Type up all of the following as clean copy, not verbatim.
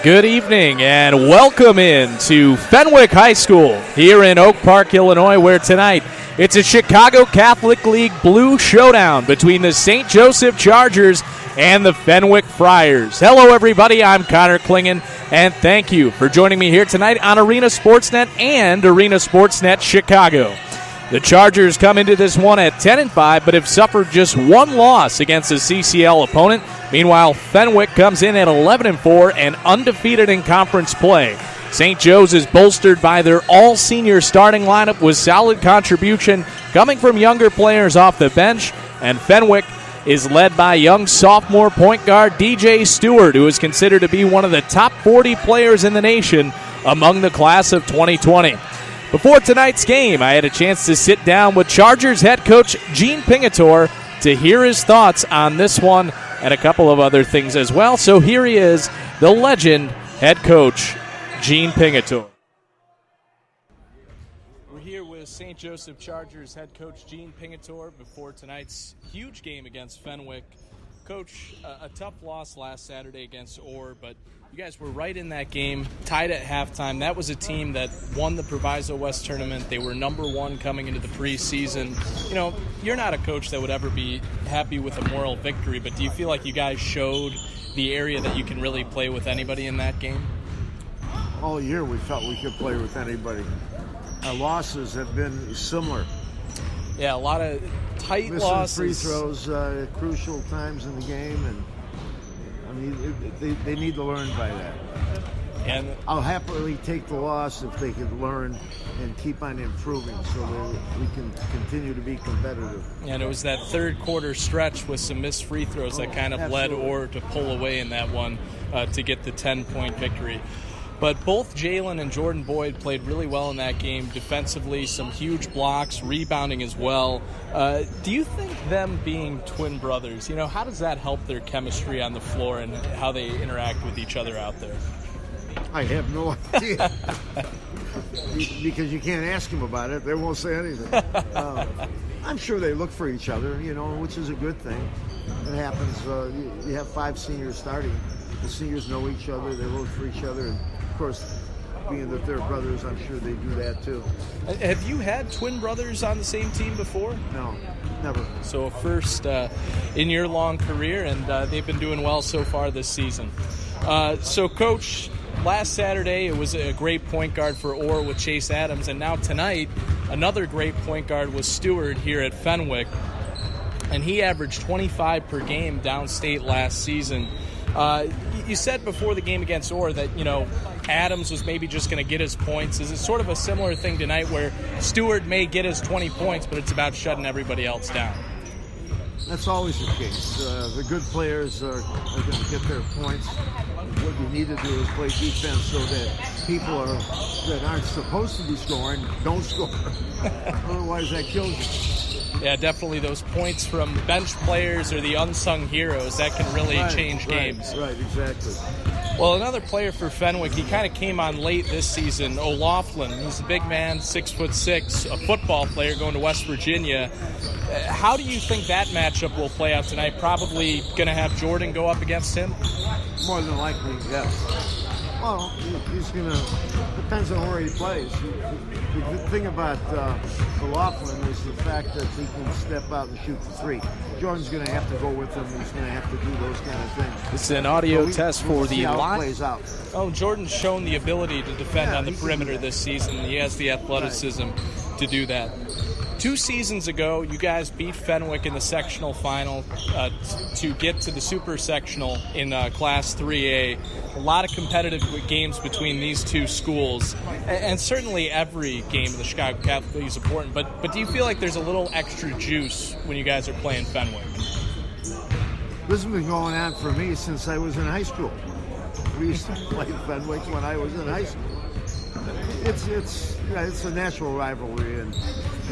Good evening and welcome in to Fenwick High School here in Oak Park, Illinois, where tonight it's a Chicago Catholic League Blue Showdown between the St. Joseph Chargers and the Fenwick Friars. Hello, everybody. I'm Connor Klingen, and thank you for joining me here tonight on Arena Sportsnet and Arena Sportsnet Chicago. The Chargers come into this one at 10-5, but have suffered just one loss against a CCL opponent. Meanwhile, Fenwick comes in at 11-4 and undefeated in conference play. St. Joe's is bolstered by their all-senior starting lineup with solid contribution coming from younger players off the bench, and Fenwick is led by young sophomore point guard DJ Stewart, who is considered to be one of the top 40 players in the nation among the class of 2020. Before tonight's game, I had a chance to sit down with Chargers head coach Gene Pingatore to hear his thoughts on this one and a couple of other things as well. So here he is, the legend head coach Gene Pingatore. We're here with St. Joseph Chargers head coach Gene Pingatore before tonight's huge game against Fenwick. Coach, a tough loss last Saturday against Orr, but you guys were right in that game, tied at halftime. That was a team that won the Proviso West tournament. They were number one coming into the preseason. You know, you're not a coach that would ever be happy with a moral victory, but do you feel like you guys showed the area that you can really play with anybody in that game? All year we felt we could play with anybody. Our losses have been similar. Yeah, a lot of tight missing losses. Free throws at crucial times in the game, and I mean they need to learn by that. And I'll happily take the loss if they can learn and keep on improving, so we can continue to be competitive. And it was that third quarter stretch with some missed free throws that kind of led Orr to pull away in that one to get the 10-point victory. But both Jalen and Jordan Boyd played really well in that game defensively, some huge blocks, rebounding as well. Do you think them being twin brothers, you know, how does that help their chemistry on the floor and how they interact with each other out there? I have no idea. Because you can't ask them about it. They won't say anything. I'm sure they look for each other, you know, which is a good thing. It happens. You have 5 seniors starting. The seniors know each other. They look for each other. And of course, being that they're brothers, I'm sure they do that too. Have you had twin brothers on the same team before? No, never. So first in your long career, and they've been doing well so far this season. So, Coach, last Saturday it was a great point guard for Orr with Chase Adams, and now tonight another great point guard was Stewart here at Fenwick, and he averaged 25 per game downstate last season. You said before the game against Orr that, you know, Adams was maybe just going to get his points. Is it sort of a similar thing tonight where Stewart may get his 20 points, but it's about shutting everybody else down? That's always the case. The good players are going to get their points. What you need to do is play defense so that people that aren't supposed to be scoring don't score. Otherwise, that kills you. Yeah, definitely those points from bench players or the unsung heroes, that can really change games. Right, exactly. Well, another player for Fenwick, he kind of came on late this season, O'Loughlin. He's a big man, 6'6", a football player going to West Virginia. How do you think that matchup will play out tonight? Probably going to have Jordan go up against him? More than likely, yes. Well, he's going to, depends on where he plays. The thing about O'Loughlin is the fact that he can step out and shoot the three. Jordan's going to have to go with him. He's going to have to do those kind of things. It's an audio test for the line. Plays out. Oh, Jordan's shown the ability to defend on the perimeter this season. He has the athleticism to do that. 2 seasons ago, you guys beat Fenwick in the sectional final to get to the super sectional in Class 3A. A lot of competitive games between these two schools, and certainly every game of the Chicago Catholic League is important. But do you feel like there's a little extra juice when you guys are playing Fenwick? This has been going on for me since I was in high school. We used to play Fenwick when I was in high school. It's a natural rivalry, and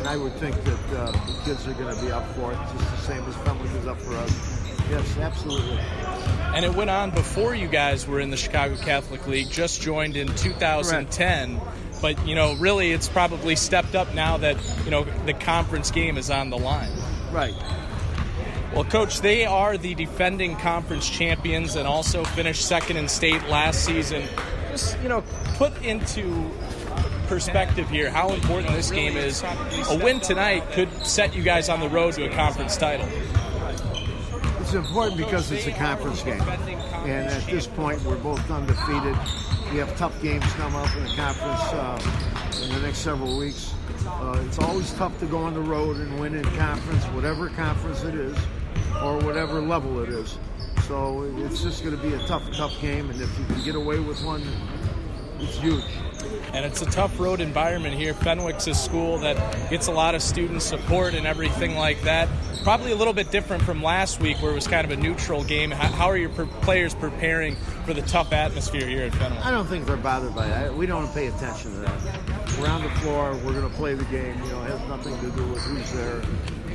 I would think that the kids are going to be up for it just the same as Fenwick is up for us. Yes, absolutely. And it went on before you guys were in the Chicago Catholic League, just joined in 2010. Correct. But, you know, really it's probably stepped up now that, you know, the conference game is on the line. Right. Well, Coach, they are the defending conference champions and also finished second in state last season. Just, put into perspective here how important this game is. A win tonight could set you guys on the road to a conference title. It's important because it's a conference game. And at this point, we're both undefeated. We have tough games come up in the conference in the next several weeks. It's always tough to go on the road and win in conference, whatever conference it is, or whatever level it is. So it's just going to be a tough game, and if you can get away with one, it's huge. And it's a tough road environment here. Fenwick's a school that gets a lot of student support and everything like that. Probably a little bit different from last week where it was kind of a neutral game. How are your players preparing for the tough atmosphere here at Fenwick? I don't think they're bothered by that. We don't pay attention to that. We're on the floor. We're going to play the game. It has nothing to do with who's there.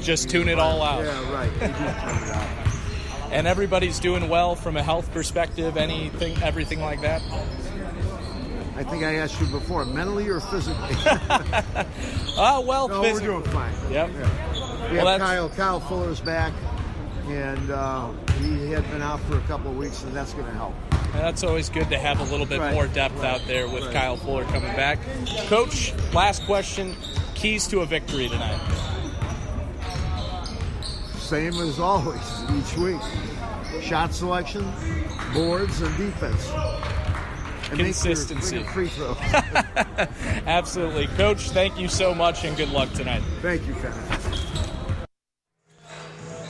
Just tune it all out. Yeah, right. We do tune it out. And everybody's doing well from a health perspective, everything like that? I think I asked you before, mentally or physically? No, physically. We're doing fine. Yep. Yeah. We have Kyle Fuller's back, and he had been out for a couple of weeks, and that's going to help. And that's always good to have a little bit more depth out there with Kyle Fuller coming back. Coach, last question, keys to a victory tonight. Same as always, each week. Shot selection, boards, and defense. And consistency. Make your free throw. Absolutely. Coach, thank you so much, and good luck tonight. Thank you, Ken.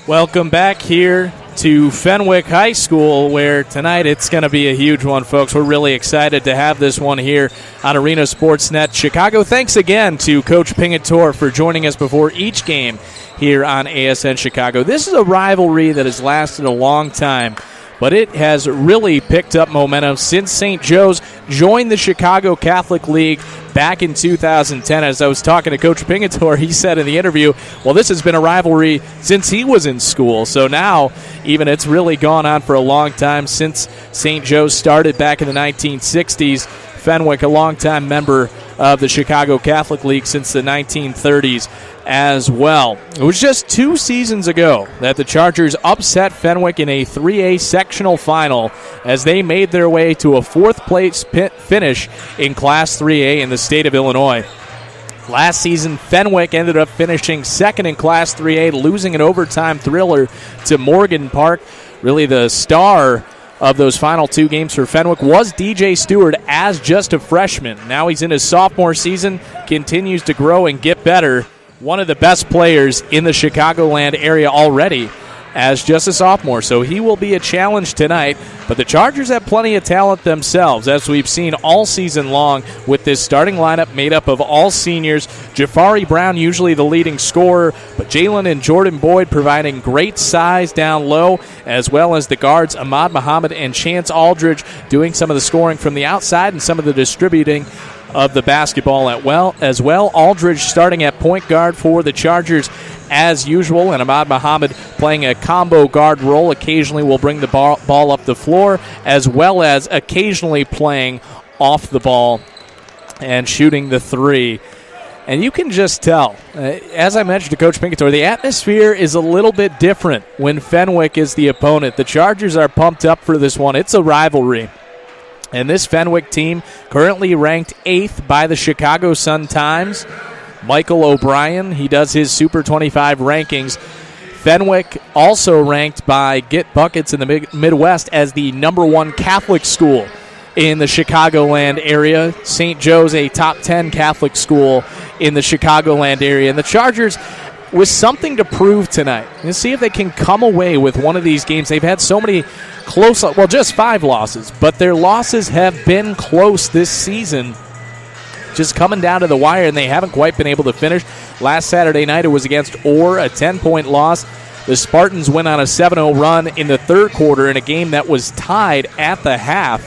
Welcome back here to Fenwick High School, where tonight it's going to be a huge one, folks. We're really excited to have this one here on Arena Sportsnet Chicago. Thanks again to Coach Pingatore for joining us before each game here on ASN Chicago. This is a rivalry that has lasted a long time, but it has really picked up momentum since St. Joe's joined the Chicago Catholic League back in 2010. As I was talking to Coach Pingatore, he said in the interview, well, this has been a rivalry since he was in school. So now, even it's really gone on for a long time since St. Joe's started back in the 1960s. Fenwick, a longtime member of the Chicago Catholic League since the 1930s as well. It was just 2 seasons ago that the Chargers upset Fenwick in a 3A sectional final as they made their way to a 4th-place finish in Class 3A in the state of Illinois. Last season, Fenwick ended up finishing 2nd in Class 3A, losing an overtime thriller to Morgan Park. Really the star of those final 2 games for Fenwick was DJ Stewart as just a freshman. Now he's in his sophomore season, continues to grow and get better. One of the best players in the Chicagoland area already as just a sophomore. So he will be a challenge tonight. But the Chargers have plenty of talent themselves, as we've seen all season long with this starting lineup made up of all seniors. Jafari Brown usually the leading scorer, but Jalen and Jordan Boyd providing great size down low, as well as the guards Ahmad Muhammad and Chance Aldridge doing some of the scoring from the outside and some of the distributing of the basketball as well. Aldridge starting at point guard for the Chargers as usual, and Ahmad Muhammad playing a combo guard role. Occasionally will bring the ball up the floor, as well as occasionally playing off the ball and shooting the 3. And you can just tell, as I mentioned to Coach Pingatore, the atmosphere is a little bit different when Fenwick is the opponent. The Chargers are pumped up for this one. It's a rivalry. And this Fenwick team currently ranked 8th by the Chicago Sun-Times. Michael O'Brien, he does his Super 25 rankings. Fenwick also ranked by Get Buckets in the Midwest as the #1 Catholic school in the Chicagoland area. St. Joe's a top 10 Catholic school in the Chicagoland area. And the Chargers with something to prove tonight. Let's see if they can come away with one of these games. They've had so many close, well, just 5 losses, but their losses have been close this season. Just coming down to the wire, and they haven't quite been able to finish. Last Saturday night, it was against Orr, a 10-point loss. The Spartans went on a 7-0 run in the third quarter in a game that was tied at the half.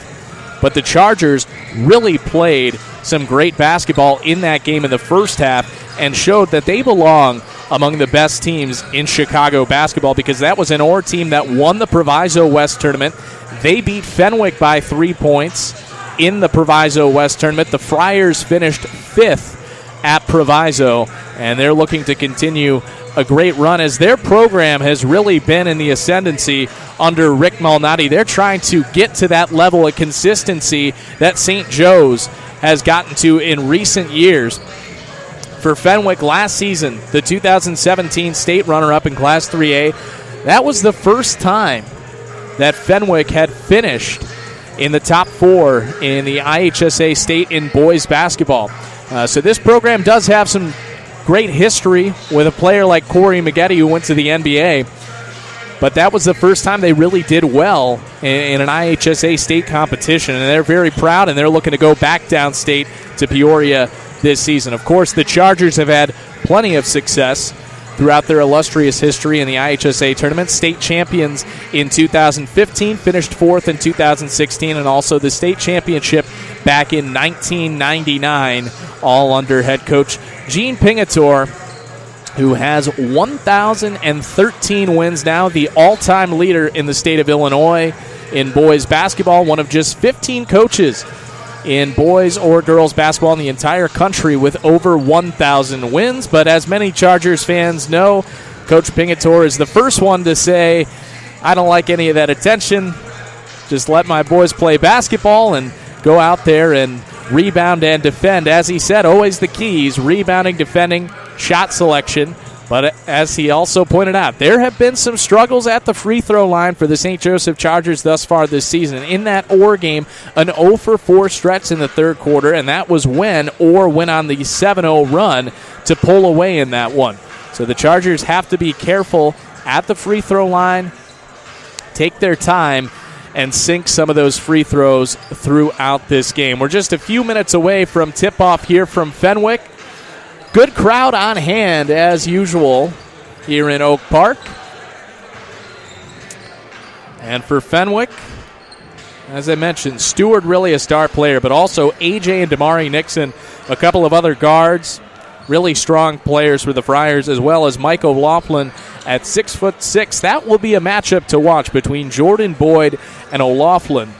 But the Chargers really played some great basketball in that game in the first half and showed that they belong among the best teams in Chicago basketball, because that was an Orr team that won the Proviso West tournament. They beat Fenwick by 3 points in the Proviso West tournament. The Friars finished 5th at Proviso, and they're looking to continue a great run as their program has really been in the ascendancy under Rick Malnati. They're trying to get to that level of consistency that St. Joe's has gotten to in recent years. For Fenwick last season, the 2017 state runner-up in Class 3A, that was the first time that Fenwick had finished in the top 4 in the IHSA state in boys basketball. So this program does have some great history with a player like Corey Maggette who went to the NBA, but that was the first time they really did well in an IHSA state competition, and they're very proud, and they're looking to go back downstate to Peoria this season. Of course, the Chargers have had plenty of success throughout their illustrious history in the IHSA tournament. State champions in 2015, finished 4th in 2016, and also the state championship back in 1999, all under head coach Gene Pingatore, who has 1,013 wins now, the all-time leader in the state of Illinois in boys basketball, one of just 15 coaches in boys or girls basketball in the entire country with over 1,000 wins. But as many Chargers fans know, Coach Pingatore is the first one to say, I don't like any of that attention. Just let my boys play basketball and go out there and rebound and defend. As he said, always the keys, rebounding, defending, shot selection. But as he also pointed out, there have been some struggles at the free throw line for the St. Joseph Chargers thus far this season. In that Orr game, an 0-for-4 stretch in the third quarter, and that was when Orr went on the 7-0 run to pull away in that one. So the Chargers have to be careful at the free throw line, take their time, and sink some of those free throws throughout this game. We're just a few minutes away from tip-off here from Fenwick. Good crowd on hand, as usual, here in Oak Park. And for Fenwick, as I mentioned, Stewart really a star player, but also AJ and Damari Nixon, a couple of other guards, really strong players for the Friars, as well as Mike O'Loughlin at 6'6". That will be a matchup to watch between Jordan Boyd and O'Loughlin.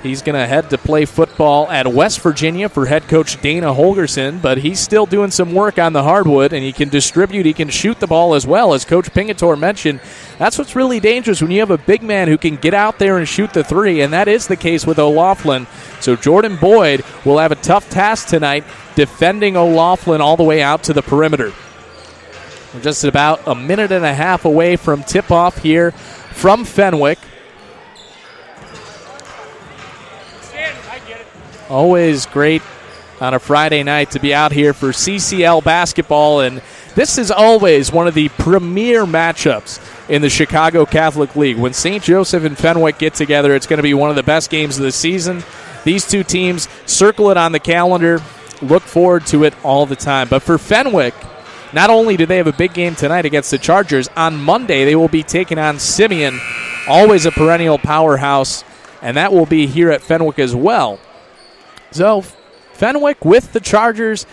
He's going to head to play football at West Virginia for head coach Dana Holgerson, but he's still doing some work on the hardwood, and he can distribute, he can shoot the ball as well. As Coach Pingatore mentioned, that's what's really dangerous when you have a big man who can get out there and shoot the three, and that is the case with O'Loughlin. So Jordan Boyd will have a tough task tonight defending O'Loughlin all the way out to the perimeter. We're just about a minute and a half away from tip-off here from Fenwick. Always great on a Friday night to be out here for CCL basketball, and this is always one of the premier matchups in the Chicago Catholic League. When St. Joseph and Fenwick get together, it's going to be one of the best games of the season. These two teams circle it on the calendar, look forward to it all the time. But for Fenwick, not only do they have a big game tonight against the Chargers, on Monday they will be taking on Simeon, always a perennial powerhouse, and that will be here at Fenwick as well. So Fenwick with the Chargers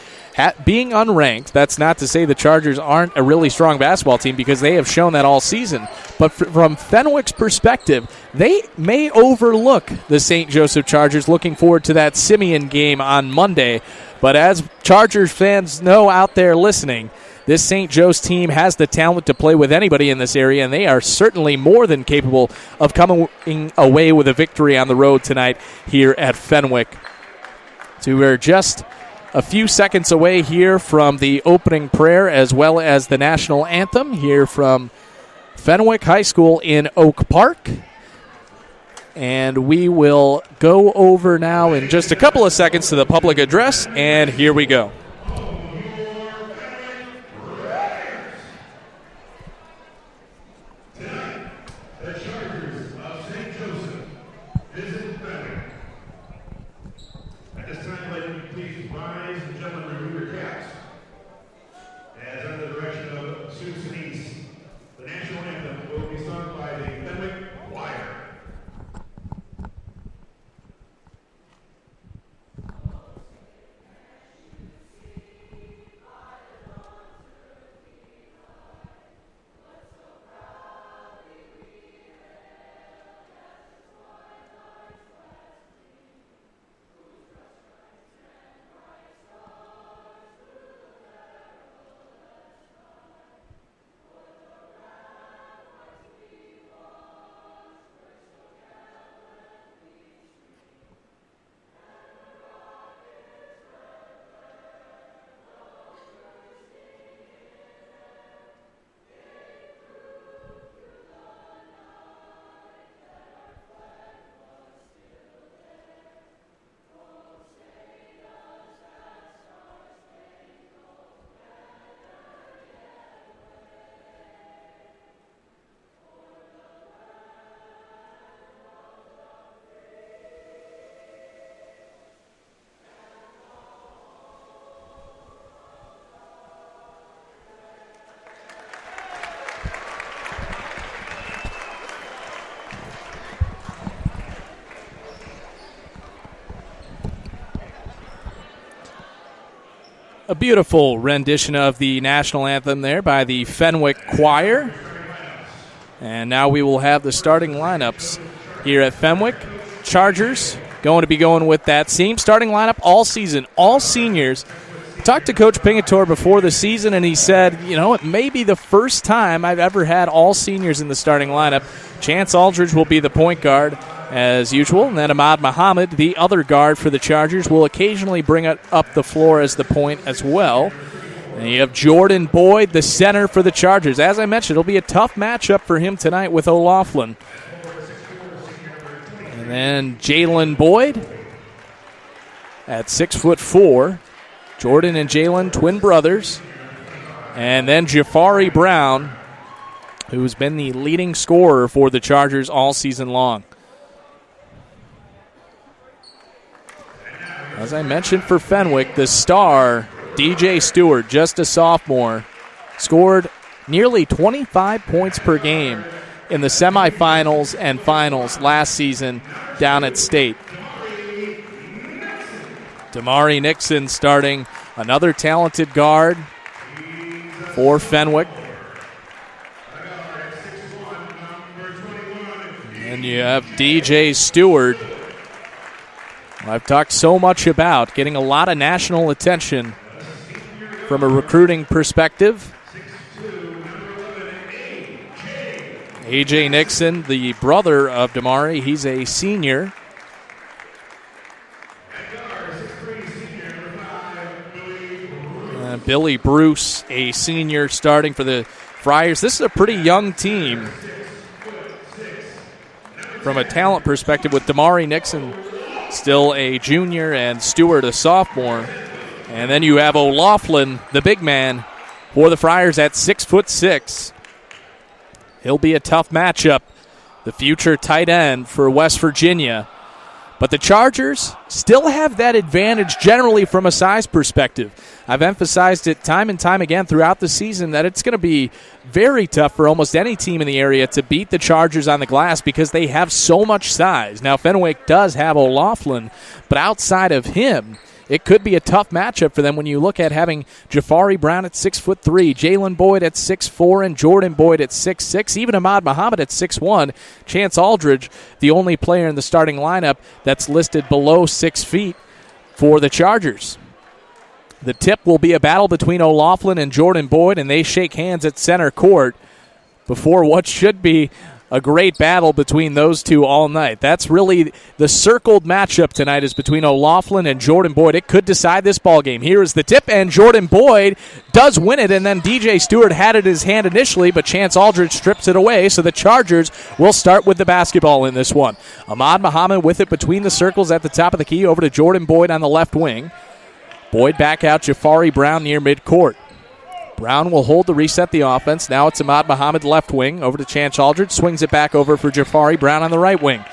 being unranked, that's not to say the Chargers aren't a really strong basketball team, because they have shown that all season. But from Fenwick's perspective, they may overlook the St. Joseph Chargers, looking forward to that Simeon game on Monday. But as Chargers fans know out there listening, this St. Joe's team has the talent to play with anybody in this area, and they are certainly more than capable of coming away with a victory on the road tonight here at Fenwick. So we're just a few seconds away here from the opening prayer as well as the national anthem here from Fenwick High School in Oak Park. And we will go over now in just a couple of seconds to the public address, and here we go. A beautiful rendition of the national anthem there by the Fenwick Choir. And now we will have the starting lineups here at Fenwick. Chargers going to be going with that same starting lineup all season, all seniors. Talked to Coach Pingatore before the season, and he said, it may be the first time I've ever had all seniors in the starting lineup. Chance Aldridge will be the point guard, as usual, and then Ahmad Muhammad, the other guard for the Chargers, will occasionally bring it up the floor as the point as well. And you have Jordan Boyd, the center for the Chargers. As I mentioned, it'll be a tough matchup for him tonight with O'Loughlin. And then Jalen Boyd at 6'4". Jordan and Jalen, twin brothers. And then Jafari Brown, who's been the leading scorer for the Chargers all season long. As I mentioned for Fenwick, the star, DJ Stewart, just a sophomore, scored nearly 25 points per game in the semifinals and finals last season down at State. Damari Nixon starting, another talented guard for Fenwick. And you have DJ Stewart, I've talked so much about, getting a lot of national attention from a recruiting perspective. A.J. Nixon, the brother of Damari, he's a senior. Billy Bruce, a senior, starting for the Friars. This is a pretty young team from a talent perspective, with Damari Nixon still a junior and Stewart a sophomore. And then you have O'Loughlin, the big man, for the Friars at 6'6". He'll be a tough matchup, the future tight end for West Virginia. But the Chargers still have that advantage generally from a size perspective. I've emphasized it time and time again throughout the season that it's going to be very tough for almost any team in the area to beat the Chargers on the glass because they have so much size. Now, Fenwick does have O'Loughlin, but outside of him, it could be a tough matchup for them when you look at having Jafari Brown at 6'3", Jalen Boyd at 6'4", and Jordan Boyd at 6'6", even Ahmad Muhammad at 6'1". Chance Aldridge, the only player in the starting lineup that's listed below 6 feet for the Chargers. The tip will be a battle between O'Loughlin and Jordan Boyd, and they shake hands at center court before what should be a great battle between those two all night. That's really the circled matchup tonight, is between O'Loughlin and Jordan Boyd. It could decide this ball game. Here is the tip, and Jordan Boyd does win it, and then DJ Stewart had it in his hand initially, but Chance Aldridge strips it away, so the Chargers will start with the basketball in this one. Ahmad Muhammad with it between the circles at the top of the key, over to Jordan Boyd on the left wing. Boyd back out, Jafari Brown near midcourt. Brown will hold to reset the offense. Now it's Ahmad Muhammad left wing, over to Chance Aldridge, swings it back over for Jafari Brown on the right wing.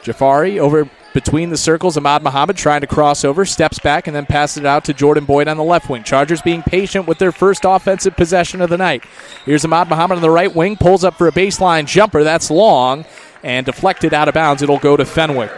Jafari over between the circles, Ahmad Muhammad trying to cross over, steps back, and then passes it out to Jordan Boyd on the left wing. Chargers being patient with their first offensive possession of the night. Here's Ahmad Muhammad on the right wing, pulls up for a baseline jumper. That's long and deflected out of bounds. It'll go to Fenwick.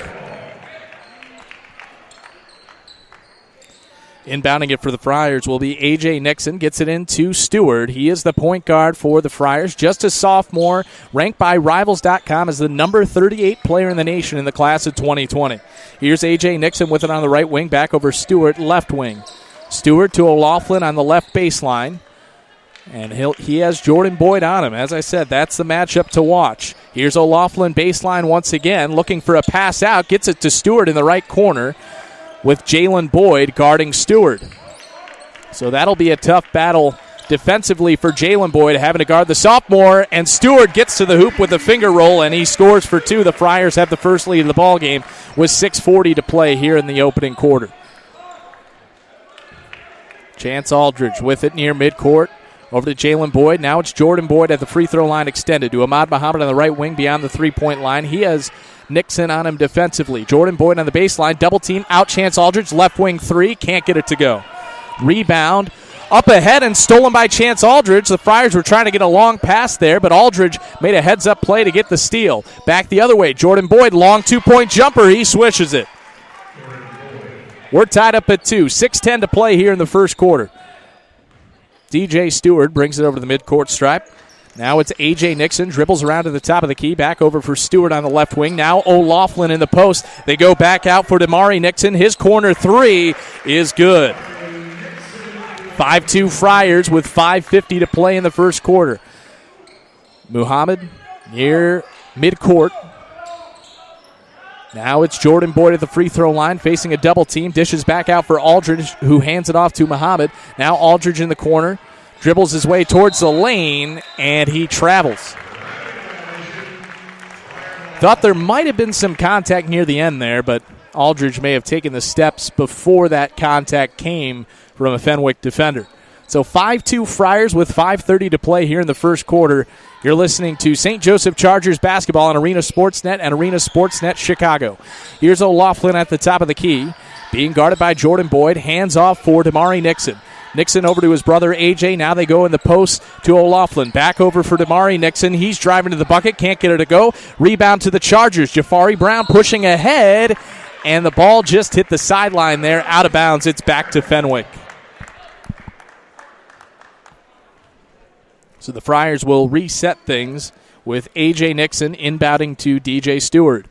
Inbounding it for the Friars will be A.J. Nixon. Gets it into Stewart. He is the point guard for the Friars. Just a sophomore, ranked by Rivals.com as the number 38 player in the nation in the class of 2020. Here's A.J. Nixon with it on the right wing. Back over Stewart, left wing. Stewart to O'Loughlin on the left baseline. And he has Jordan Boyd on him. As I said, that's the matchup to watch. Here's O'Loughlin baseline once again, looking for a pass out. Gets it to Stewart in the right corner, with Jalen Boyd guarding Stewart. So that'll be a tough battle defensively for Jalen Boyd, having to guard the sophomore, and Stewart gets to the hoop with a finger roll, and he scores for two. The Friars have the first lead of the ball game with 6:40 to play here in the opening quarter. Chance Aldridge with it near midcourt. Over to Jalen Boyd. Now it's Jordan Boyd at the free throw line extended to Ahmad Muhammad on the right wing beyond the three-point line. He has Nixon on him defensively. Jordan Boyd on the baseline. Double team out. Chance Aldridge. Left wing three. Can't get it to go. Rebound. Up ahead and stolen by Chance Aldridge. The Friars were trying to get a long pass there, but Aldridge made a heads-up play to get the steal. Back the other way. Jordan Boyd. Long two-point jumper. He swishes it. We're tied up at 2. 6:10 to play here in the first quarter. DJ Stewart brings it over to the midcourt stripe. Now it's A.J. Nixon, dribbles around to the top of the key, back over for Stewart on the left wing. Now O'Loughlin in the post. They go back out for Damari Nixon. His corner three is good. 5-2 Friars with 5:50 to play in the first quarter. Muhammad near midcourt. Now it's Jordan Boyd at the free throw line facing a double team. Dishes back out for Aldridge, who hands it off to Muhammad. Now Aldridge in the corner. Dribbles his way towards the lane, and he travels. Thought there might have been some contact near the end there, but Aldridge may have taken the steps before that contact came from a Fenwick defender. So 5-2 Friars with 5:30 to play here in the first quarter. You're listening to St. Joseph Chargers basketball on Arena Sportsnet and Arena Sportsnet Chicago. Here's O'Loughlin at the top of the key, being guarded by Jordan Boyd. Hands off for Damari Nixon. Nixon over to his brother A.J. Now they go in the post to O'Loughlin. Back over for Damari Nixon. He's driving to the bucket. Can't get it to go. Rebound to the Chargers. Jafari Brown pushing ahead. And the ball just hit the sideline there. Out of bounds. It's back to Fenwick. So the Friars will reset things with A.J. Nixon inbounding to DJ Stewart.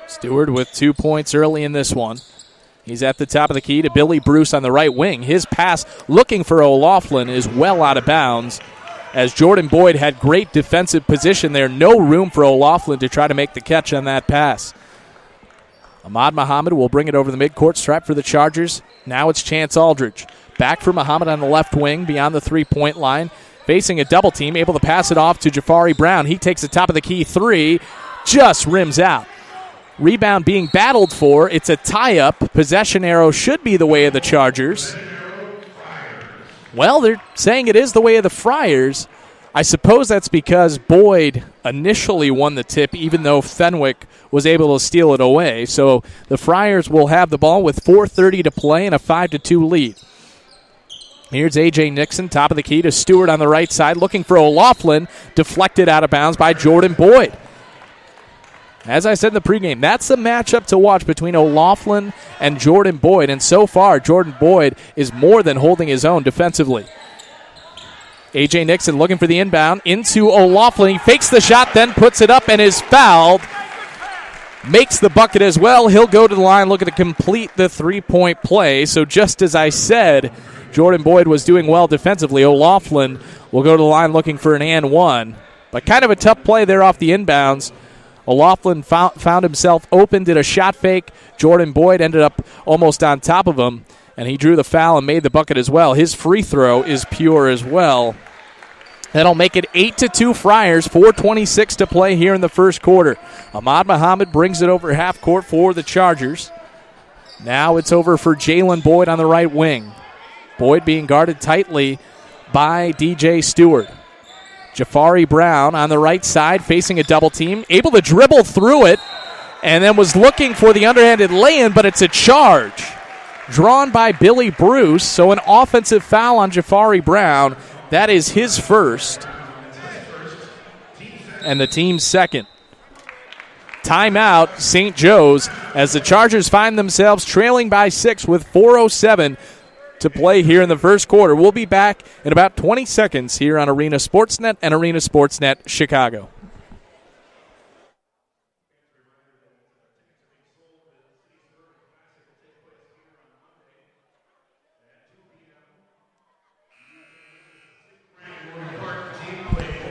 Stewart with 2 points early in this one. He's at the top of the key to Billy Bruce on the right wing. His pass looking for O'Loughlin is well out of bounds as Jordan Boyd had great defensive position there. No room for O'Loughlin to try to make the catch on that pass. Ahmad Muhammad will bring it over the midcourt stripe for the Chargers. Now it's Chance Aldridge. Back for Muhammad on the left wing beyond the three-point line. Facing a double team, able to pass it off to Jafari Brown. He takes the top of the key three, just rims out. Rebound being battled for. It's a tie-up. Possession arrow should be the way of the Chargers. Well, they're saying it is the way of the Friars. I suppose that's because Boyd initially won the tip, even though Fenwick was able to steal it away. So the Friars will have the ball with 4:30 to play and a 5-2 lead. Here's A.J. Nixon, top of the key to Stewart on the right side, looking for O'Loughlin, deflected out of bounds by Jordan Boyd. As I said in the pregame, that's a matchup to watch between O'Loughlin and Jordan Boyd, and so far Jordan Boyd is more than holding his own defensively. A.J. Nixon looking for the inbound into O'Loughlin. He fakes the shot, then puts it up and is fouled. Makes the bucket as well. He'll go to the line looking to complete the three-point play. So just as I said, Jordan Boyd was doing well defensively. O'Loughlin will go to the line looking for an and one. But kind of a tough play there off the inbounds. O'Loughlin found himself open, did a shot fake. Jordan Boyd ended up almost on top of him, and he drew the foul and made the bucket as well. His free throw is pure as well. That'll make it 8-2 Friars, 4:26 to play here in the first quarter. Ahmad Muhammad brings it over half court for the Chargers. Now it's over for Jalen Boyd on the right wing. Boyd being guarded tightly by DJ Stewart. Jafari Brown on the right side facing a double team, able to dribble through it, and then was looking for the underhanded lay-in, but it's a charge drawn by Billy Bruce. So an offensive foul on Jafari Brown. That is his first and the team's second. Timeout, St. Joe's, as the Chargers find themselves trailing by 6 with 4:07 to play here in the first quarter. We'll be back in about 20 seconds here on Arena Sportsnet and Arena Sportsnet Chicago.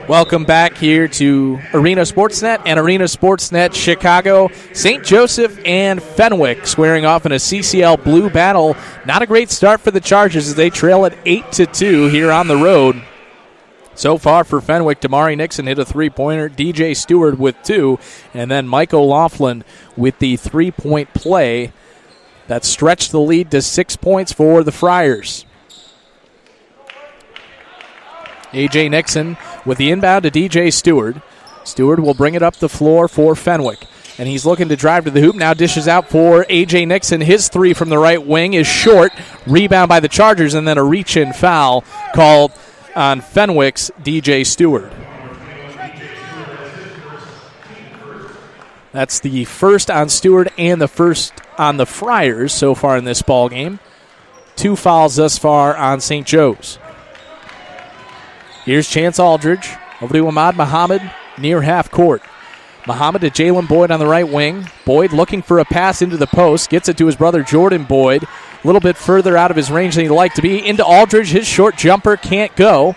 Welcome back here to Arena Sportsnet and Arena Sportsnet Chicago. St. Joseph and Fenwick squaring off in a CCL Blue battle. Not a great start for the Chargers as they trail at 8-2 here on the road. So far for Fenwick, Damari Nixon hit a three-pointer, DJ Stewart with 2, and then Mike O'Loughlin with the three-point play that stretched the lead to 6 points for the Friars. A.J. Nixon with the inbound to DJ Stewart. Stewart will bring it up the floor for Fenwick. And he's looking to drive to the hoop. Now dishes out for A.J. Nixon. His three from the right wing is short. Rebound by the Chargers, and then a reach-in foul called on Fenwick's DJ Stewart. That's the first on Stewart and the first on the Friars so far in this ball game. 2 fouls thus far on St. Joe's. Here's Chance Aldridge over to Ahmad Muhammad near half court. Muhammad to Jalen Boyd on the right wing. Boyd looking for a pass into the post. Gets it to his brother Jordan Boyd. A little bit further out of his range than he'd like to be. Into Aldridge. His short jumper can't go.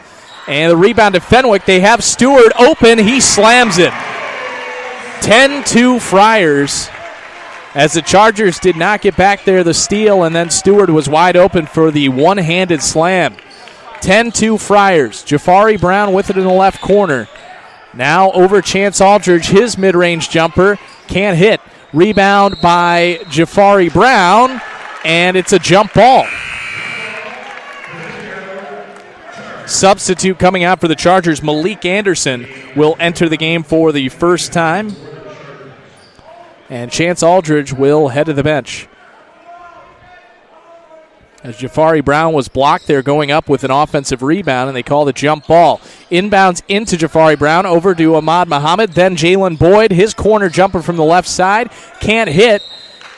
And the rebound to Fenwick. They have Stewart open. He slams it. 10-2 Friars. As the Chargers did not get back there, the steal, and then Stewart was wide open for the one-handed slam. 10-2 Friars. Jafari Brown with it in the left corner. Now over Chance Aldridge, his mid-range jumper can't hit. Rebound by Jafari Brown, and it's a jump ball. Substitute coming out for the Chargers, Malik Anderson, will enter the game for the first time. And Chance Aldridge will head to the bench. As Jafari Brown was blocked there going up with an offensive rebound, and they call the jump ball. Inbounds into Jafari Brown, over to Ahmad Muhammad, then Jalen Boyd. His corner jumper from the left side can't hit,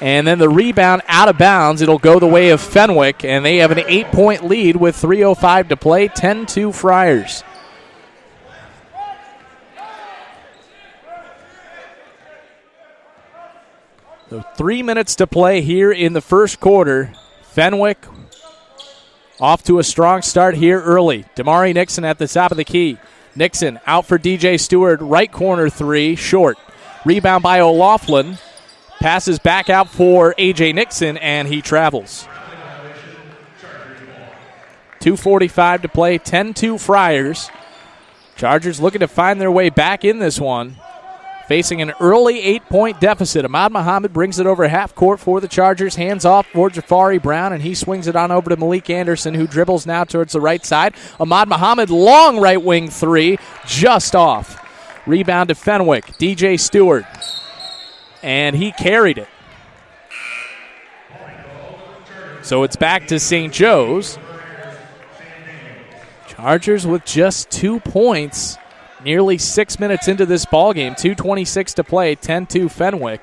and then the rebound out of bounds. It'll go the way of Fenwick, and they have an 8-point lead with 3:05 to play, 10-2 Friars. So 3 minutes to play here in the first quarter. Fenwick off to a strong start here early. Damari Nixon at the top of the key. Nixon out for DJ Stewart. Right corner three, short. Rebound by O'Loughlin. Passes back out for A.J. Nixon, and he travels. 2:45 to play, 10-2 Friars. Chargers looking to find their way back in this one. Facing an early 8-point deficit. Ahmad Muhammad brings it over half court for the Chargers. Hands off for Jafari Brown, and he swings it on over to Malik Anderson, who dribbles now towards the right side. Ahmad Muhammad, long right wing three, just off. Rebound to Fenwick. DJ Stewart. And he carried it. So it's back to St. Joe's. Chargers with just 2 points. Nearly 6 minutes into this ballgame, 2:26 to play, 10-2 Fenwick.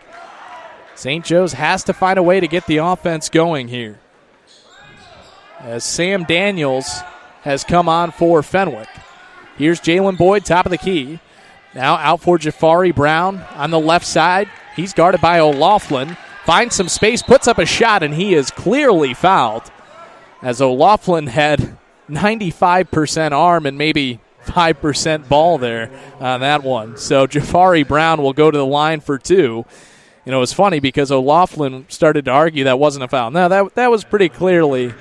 St. Joe's has to find a way to get the offense going here, as Sam Daniels has come on for Fenwick. Here's Jalen Boyd, top of the key. Now out for Jafari Brown on the left side. He's guarded by O'Loughlin. Finds some space, puts up a shot, and he is clearly fouled, as O'Loughlin had 95% arm and maybe 5% ball there on that one. So Jafari Brown will go to the line for two. You know, it's funny because O'Loughlin started to argue that wasn't a foul. No, that was pretty clearly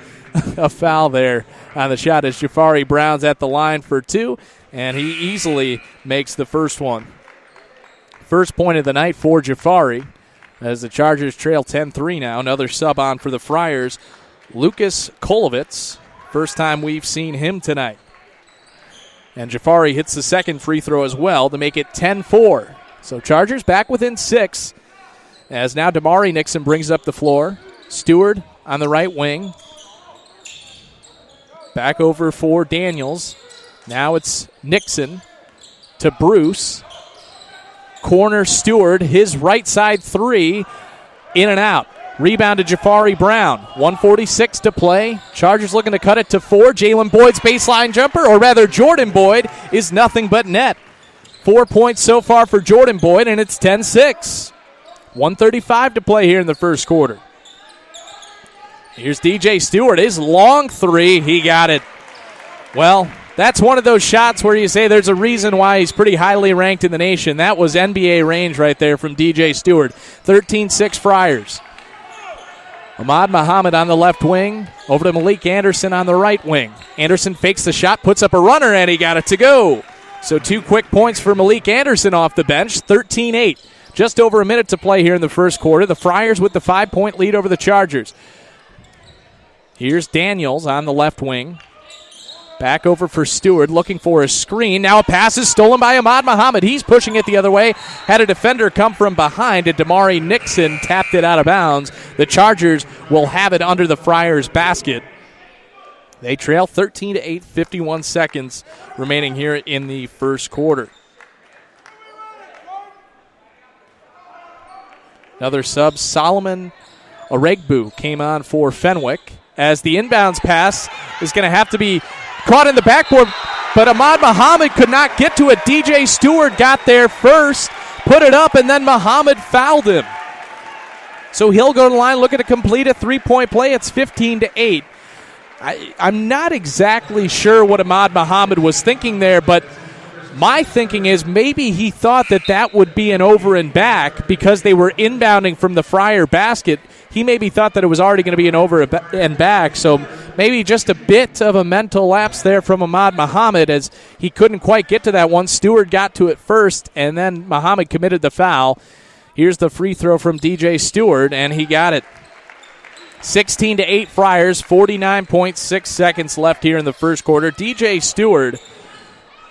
a foul there on the shot, as Jafari Brown's at the line for two, and he easily makes the first one. First point of the night for Jafari, as the Chargers trail 10-3 now. Another sub on for the Friars, Lucas Kolovitz. First time we've seen him tonight. And Jafari hits the second free throw as well to make it 10-4. So Chargers back within 6, as now Damari Nixon brings up the floor. Stewart on the right wing. Back over for Daniels. Now it's Nixon to Bruce. Corner Stewart, his right side three, in and out. Rebound to Jafari Brown. 1:46 to play. Chargers looking to cut it to 4. Jalen Boyd's baseline jumper, or rather Jordan Boyd, is nothing but net. 4 points so far for Jordan Boyd, and it's 10-6. 1:35 to play here in the first quarter. Here's DJ Stewart. His long three, he got it. Well, that's one of those shots where you say there's a reason why he's pretty highly ranked in the nation. That was NBA range right there from DJ Stewart. 13-6 Friars. Ahmad Muhammad on the left wing, over to Malik Anderson on the right wing. Anderson fakes the shot, puts up a runner, and he got it to go. So 2 quick points for Malik Anderson off the bench, 13-8. Just over a minute to play here in the first quarter. The Friars with the 5-point lead over the Chargers. Here's Daniels on the left wing. Back over for Stewart, looking for a screen. Now a pass is stolen by Ahmad Muhammad. He's pushing it the other way. Had a defender come from behind, and Damari Nixon tapped it out of bounds. The Chargers will have it under the Friars' basket. They trail 13-8, 51 seconds remaining here in the first quarter. Another sub, Solomon Oregbu, came on for Fenwick, as the inbounds pass is going to have to be caught in the backboard, but Ahmad Muhammad could not get to it. DJ Stewart got there first, put it up, and then Muhammad fouled him. So he'll go to the line looking to complete a three-point play. It's 15-8. I'm not exactly sure what Ahmad Muhammad was thinking there, but my thinking is maybe he thought that would be an over and back because they were inbounding from the Friar basket. He maybe thought that it was already going to be an over and back, so maybe just a bit of a mental lapse there from Ahmad Muhammad as he couldn't quite get to that one. Stewart got to it first, and then Muhammad committed the foul. Here's the free throw from DJ Stewart, and he got it. 16-8 Friars, 49.6 seconds left here in the first quarter. DJ Stewart,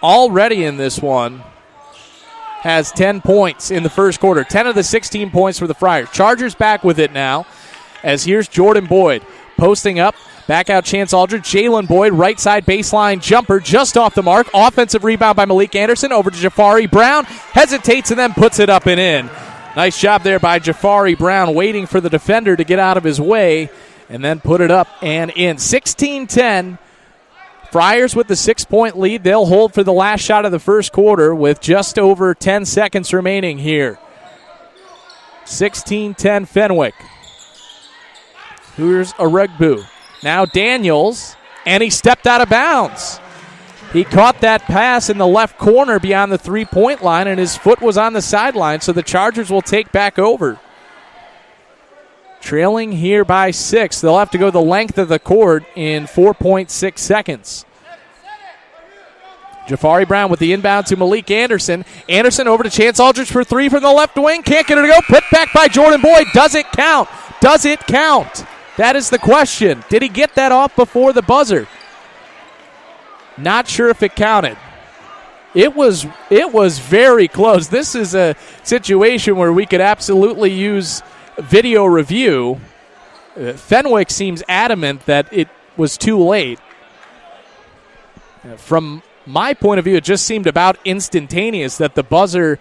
already in this one, has 10 points in the first quarter. 10 of the 16 points for the Friars. Chargers back with it now, as here's Jordan Boyd posting up. Back out Chance Aldridge. Jalen Boyd, right side baseline jumper, just off the mark. Offensive rebound by Malik Anderson. Over to Jafari Brown. Hesitates and then puts it up and in. Nice job there by Jafari Brown, waiting for the defender to get out of his way, and then put it up and in. 16-10. Friars with the 6-point lead. They'll hold for the last shot of the first quarter with just over 10 seconds remaining here. 16-10 Fenwick. Here's Oregbu. Now Daniels, and he stepped out of bounds. He caught that pass in the left corner beyond the three-point line, and his foot was on the sideline, so the Chargers will take back over. Trailing here by 6. They'll have to go the length of the court in 4.6 seconds. Jafari Brown with the inbound to Malik Anderson. Anderson over to Chance Aldridge for three from the left wing. Can't get it to go. Put back by Jordan Boyd. Does it count? Does it count? That is the question. Did he get that off before the buzzer? Not sure if it counted. It was very close. This is a situation where we could absolutely use video review. Fenwick seems adamant that it was too late. From my point of view, it just seemed about instantaneous that the buzzer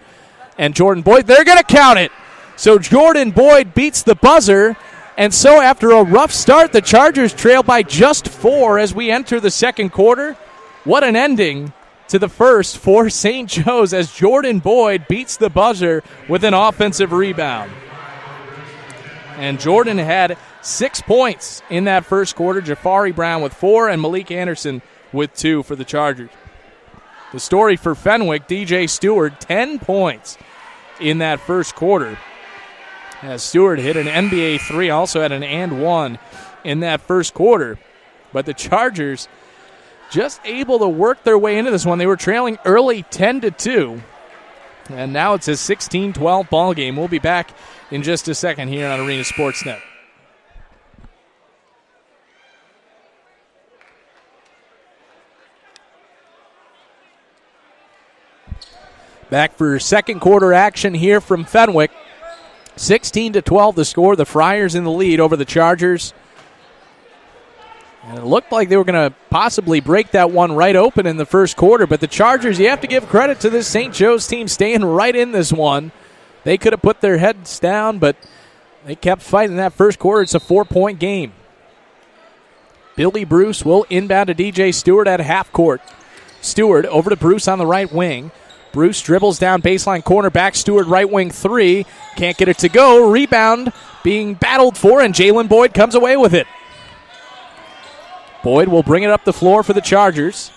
and Jordan Boyd, they're going to count it. So Jordan Boyd beats the buzzer, and so after a rough start, the Chargers trail by just 4 as we enter the second quarter. What an ending to the first for St. Joe's as Jordan Boyd beats the buzzer with an offensive rebound. And Jordan had 6 points in that first quarter. Jafari Brown with 4 and Malik Anderson with 2 for the Chargers. The story for Fenwick, DJ Stewart, 10 points in that first quarter. As Stewart hit an NBA 3, also had an and 1 in that first quarter. But the Chargers just able to work their way into this one. They were trailing early 10-2. And now it's a 16-12 ball game. We'll be back in just a second here on Arena Sportsnet. Back for second quarter action here from Fenwick. 16-12 the score. The Friars in the lead over the Chargers. And it looked like they were going to possibly break that one right open in the first quarter, but the Chargers, you have to give credit to this St. Joe's team staying right in this one. They could have put their heads down, but they kept fighting that first quarter. It's a 4-point game. Billy Bruce will inbound to DJ Stewart at half court. Stewart over to Bruce on the right wing. Bruce dribbles down baseline corner, back Stewart right wing 3. Can't get it to go. Rebound being battled for, and Jalen Boyd comes away with it. Boyd will bring it up the floor for the Chargers.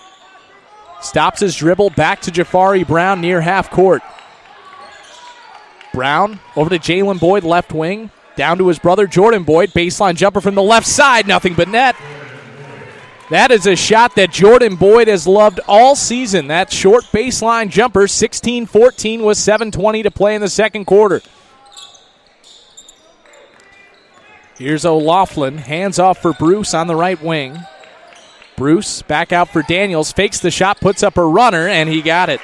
Stops his dribble back to Jafari Brown near half court. Brown over to Jalen Boyd, left wing. Down to his brother Jordan Boyd. Baseline jumper from the left side. Nothing but net. That is a shot that Jordan Boyd has loved all season. That short baseline jumper, 16-14 with 7:20 to play in the second quarter. Here's O'Loughlin. Hands off for Bruce on the right wing. Bruce back out for Daniels. Fakes the shot, puts up a runner, and he got it.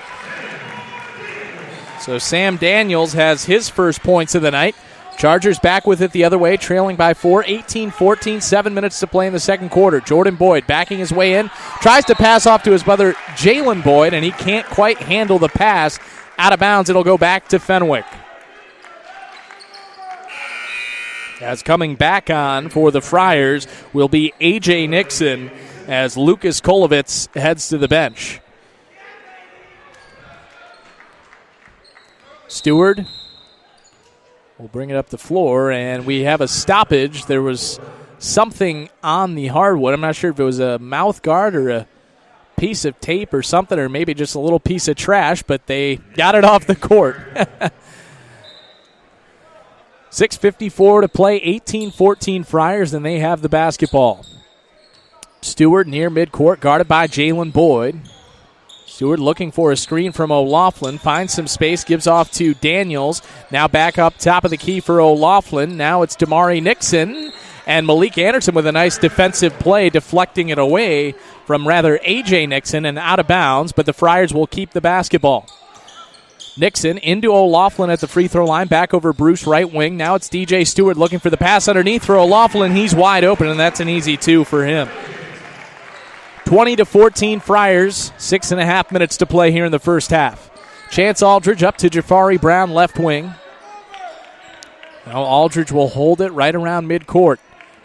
So Sam Daniels has his first points of the night. Chargers back with it the other way, trailing by 4, 18-14, 7 minutes to play in the second quarter. Jordan Boyd backing his way in, tries to pass off to his brother Jalen Boyd, and he can't quite handle the pass. Out of bounds, it'll go back to Fenwick. As coming back on for the Friars will be A.J. Nixon as Lucas Kolovitz heads to the bench. Stewart will bring it up the floor, and we have a stoppage. There was something on the hardwood. I'm not sure if it was a mouth guard or a piece of tape or something, or maybe just a little piece of trash, but they got it off the court. 6:54 to play, 18-14 Friars, and they have the basketball. Stewart near midcourt, guarded by Jalen Boyd. Stewart looking for a screen from O'Loughlin, finds some space, gives off to Daniels. Now back up top of the key for O'Loughlin. Now it's Damari Nixon, and Malik Anderson with a nice defensive play, deflecting it away from rather A.J. Nixon and out of bounds, but the Friars will keep the basketball. Nixon into O'Loughlin at the free throw line, back over Bruce right wing. Now it's DJ Stewart looking for the pass underneath for O'Loughlin. He's wide open, and that's an easy two for him. 20-14 Friars, 6.5 minutes to play here in the first half. Chance Aldridge up to Jafari Brown left wing. Now Aldridge will hold it right around midcourt.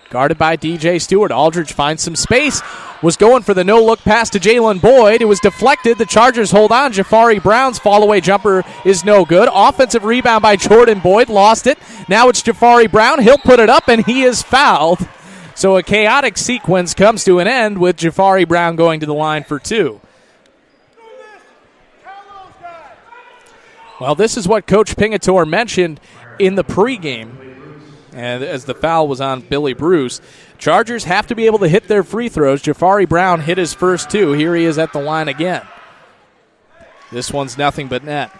Guarded by DJ Stewart. Aldridge finds some space. Was going for the no-look pass to Jalen Boyd. It was deflected. The Chargers hold on. Jafari Brown's fall-away jumper is no good. Offensive rebound by Jordan Boyd. Lost it. Now it's Jafari Brown. He'll put it up, and he is fouled. So a chaotic sequence comes to an end with Jafari Brown going to the line for two. Well, this is what Coach Pingatore mentioned in the pregame. And as the foul was on Billy Bruce, Chargers have to be able to hit their free throws. Jafari Brown hit his first two. Here he is at the line again. This one's nothing but net.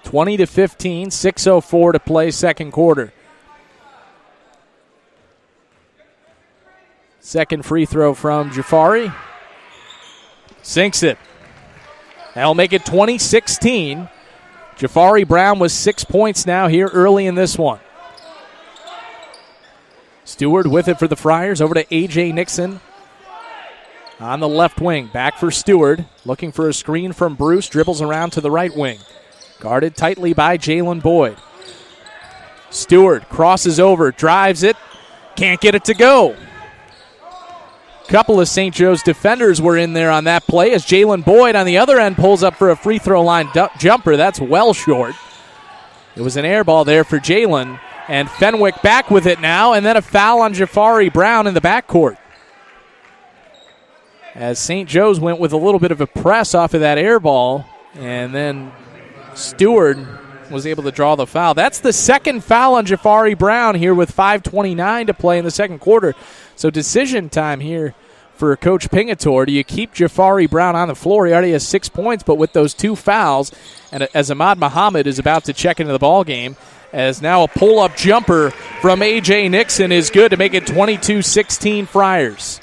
20-15, 6:04 to play second quarter. Second free throw from Jafari. Sinks it. That'll make it 20-16. Jafari Brown with 6 points now here early in this one. Stewart with it for the Friars. Over to A.J. Nixon on the left wing. Back for Stewart. Looking for a screen from Bruce. Dribbles around to the right wing. Guarded tightly by Jalen Boyd. Stewart crosses over. Drives it. Can't get it to go. Couple of St. Joe's defenders were in there on that play as Jalen Boyd on the other end pulls up for a free throw line jumper. That's well short. It was an air ball there for Jalen, and Fenwick back with it now, and then a foul on Jafari Brown in the backcourt. As St. Joe's went with a little bit of a press off of that air ball, and then Stewart was able to draw the foul. That's the second foul on Jafari Brown here with 5:29 to play in the second quarter. So decision time here for Coach Pingatore. Do you keep Jafari Brown on the floor? He already has 6 points, but with those two fouls, and as Ahmad Muhammad is about to check into the ballgame, as now a pull-up jumper from A.J. Nixon is good to make it 22-16 Friars.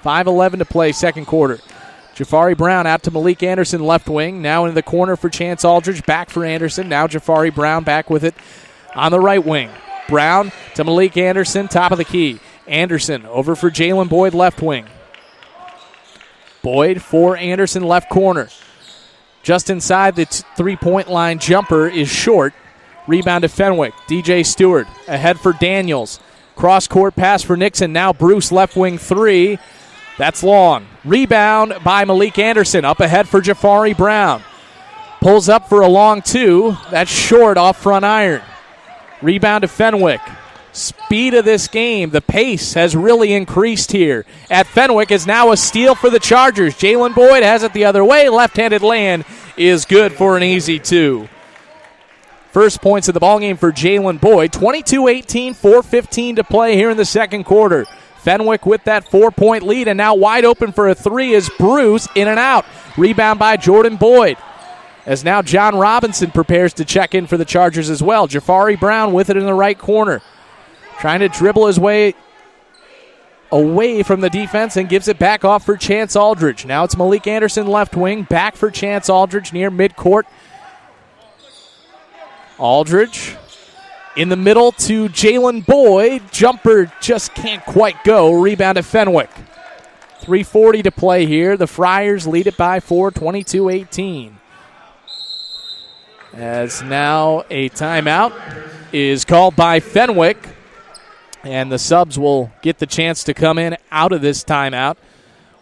5:11 to play second quarter. Jafari Brown out to Malik Anderson left wing. Now into the corner for Chance Aldridge. Back for Anderson. Now Jafari Brown back with it on the right wing. Brown to Malik Anderson, top of the key. Anderson over for Jalen Boyd left wing. Boyd for Anderson left corner. Just inside the three-point line jumper is short. Rebound to Fenwick. DJ Stewart ahead for Daniels. Cross-court pass for Nixon. Now Bruce left wing three. That's long. Rebound by Malik Anderson. Up ahead for Jafari Brown. Pulls up for a long two. That's short off front iron. Rebound to Fenwick. Speed of this game, the pace has really increased here. At Fenwick is now a steal for the Chargers. Jalen Boyd has it the other way. Left-handed land is good for an easy two. First points of the ballgame for Jalen Boyd. 22-18, 4:15 to play here in the second quarter. Fenwick with that 4-point lead, and now wide open for a three is Bruce, in and out. Rebound by Jordan Boyd. As now John Robinson prepares to check in for the Chargers as well. Jafari Brown with it in the right corner. Trying to dribble his way away from the defense and gives it back off for Chance Aldridge. Now it's Malik Anderson left wing. Back for Chance Aldridge near midcourt. Aldridge in the middle to Jalen Boyd. Jumper just can't quite go. Rebound to Fenwick. 3:40 to play here. The Friars lead it by 4, 22-18. As now a timeout is called by Fenwick, and the subs will get the chance to come in out of this timeout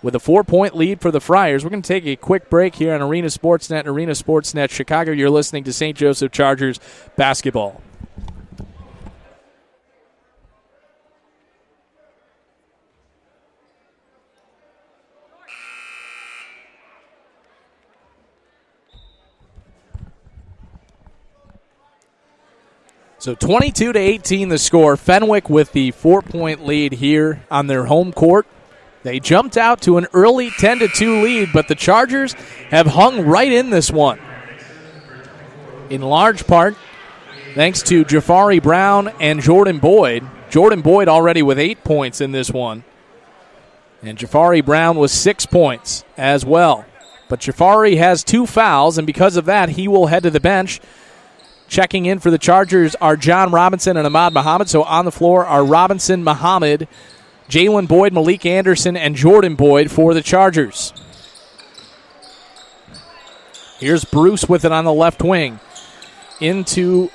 with a 4-point lead for the Friars. We're going to take a quick break here on Arena Sportsnet and Arena Sportsnet Chicago. You're listening to St. Joseph Chargers basketball. So 22-18 the score. Fenwick with the 4-point lead here on their home court. They jumped out to an early 10-2 lead, but the Chargers have hung right in this one. In large part, thanks to Jafari Brown and Jordan Boyd. Jordan Boyd already with 8 points in this one. And Jafari Brown with 6 points as well. But Jafari has 2 fouls, and because of that, he will head to the bench. Checking in for the Chargers are John Robinson and Ahmad Muhammad. So on the floor are Robinson, Muhammad, Jalen Boyd, Malik Anderson, and Jordan Boyd for the Chargers. Here's Bruce with it on the left wing. Into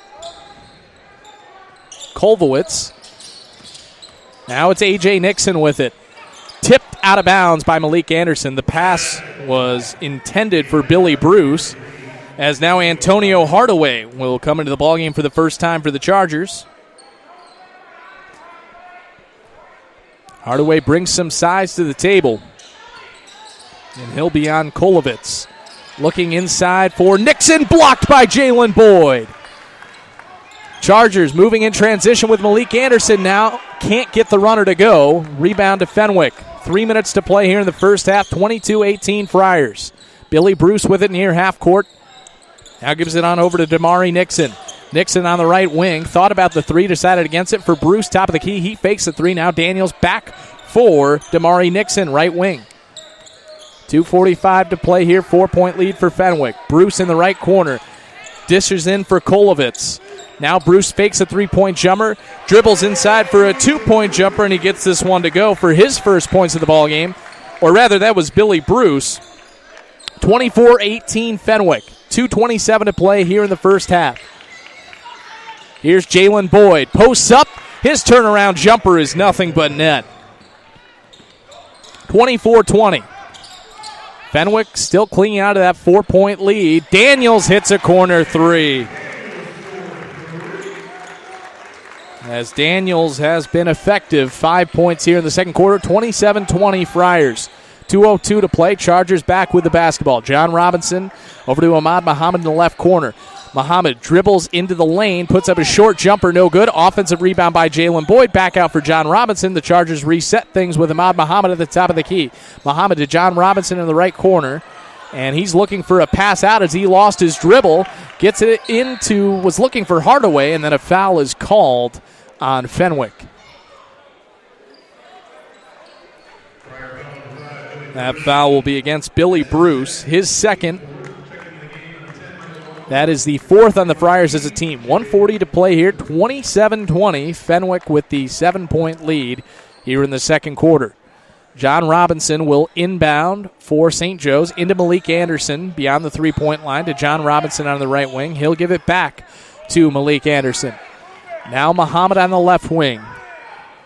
Kolvowitz. Now it's A.J. Nixon with it. Tipped out of bounds by Malik Anderson. The pass was intended for Billy Bruce, as now Antonio Hardaway will come into the ballgame for the first time for the Chargers. Hardaway brings some size to the table, and he'll be on Kolvowitz. Looking inside for Nixon, blocked by Jalen Boyd. Chargers moving in transition with Malik Anderson now. Can't get the runner to go. Rebound to Fenwick. 3 minutes to play here in the first half. 22-18 Friars. Billy Bruce with it near half court. Now gives it on over to Damari Nixon. Nixon on the right wing. Thought about the three, decided against it for Bruce. Top of the key. He fakes the three. Now Daniels back for Damari Nixon, right wing. 2:45 to play here. 4-point lead for Fenwick. Bruce in the right corner. Dishes in for Kolvowitz. Now Bruce fakes a 3-point jumper. Dribbles inside for a 2-point jumper, and he gets this one to go for his first points of the ball game. Or rather, that was Billy Bruce. 24-18 Fenwick. 2:27 to play here in the first half. Here's Jalen Boyd. Posts up. His turnaround jumper is nothing but net. 24-20. Fenwick still clinging out of that 4-point lead. Daniels hits a corner three. As Daniels has been effective. 5 points here in the second quarter. 27-20 Friars. 2:02 to play. Chargers back with the basketball. John Robinson over to Ahmad Muhammad in the left corner. Muhammad dribbles into the lane, puts up a short jumper, no good. Offensive rebound by Jalen Boyd. Back out for John Robinson. The Chargers reset things with Ahmad Muhammad at the top of the key. Muhammad to John Robinson in the right corner. And he's looking for a pass out as he lost his dribble. Gets it into, was looking for Hardaway, and then a foul is called on Fenwick. That foul will be against Billy Bruce, his second. That is the fourth on the Friars as a team. 1:40 to play here, 27-20. Fenwick with the 7-point lead here in the second quarter. John Robinson will inbound for St. Joe's into Malik Anderson beyond the 3-point line to John Robinson on the right wing. He'll give it back to Malik Anderson. Now Muhammad on the left wing.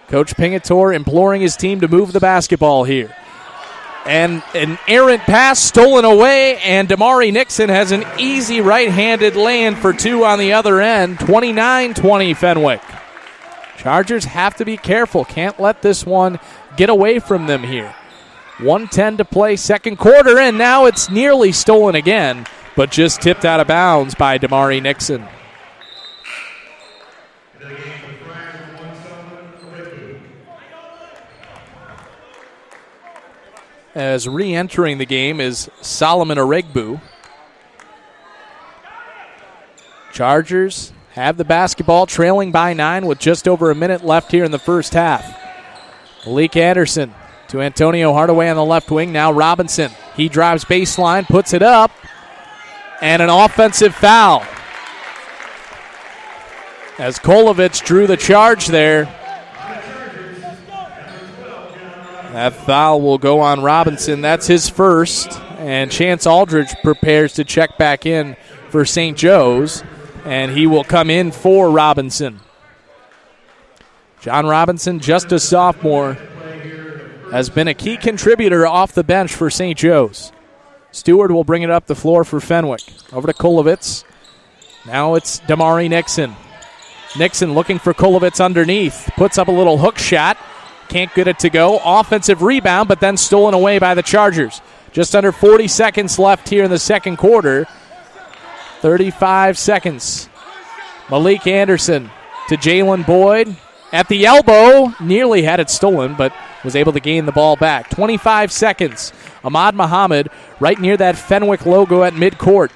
Coach Pingator imploring his team to move the basketball here. And an errant pass stolen away, and Damari Nixon has an easy right-handed lay-in for two on the other end. 29-20 Fenwick. Chargers have to be careful. Can't let this one get away from them here. 1:10 to play, second quarter, and now it's nearly stolen again, but just tipped out of bounds by Damari Nixon. As re-entering the game is Solomon Oregbu. Chargers have the basketball, trailing by 9 with just over a minute left here in the first half. Malik Anderson to Antonio Hardaway on the left wing. Now Robinson. He drives baseline, puts it up, and an offensive foul. As Kolvowitz drew the charge there. That foul will go on Robinson. That's his first. And Chance Aldridge prepares to check back in for St. Joe's. and he will come in for Robinson. John Robinson, just a sophomore, has been a key contributor off the bench for St. Joe's. Stewart will bring it up the floor for Fenwick. Over to Kolovitz. Now it's Damari Nixon. Nixon looking for Kolovitz underneath. Puts up a little hook shot. Can't get it to go. Offensive rebound, but then stolen away by the Chargers. Just under 40 seconds left here in the second quarter. 35 seconds. Malik Anderson to Jalen Boyd. At the elbow, nearly had it stolen, but was able to gain the ball back. 25 seconds. Ahmad Muhammad right near that Fenwick logo at midcourt.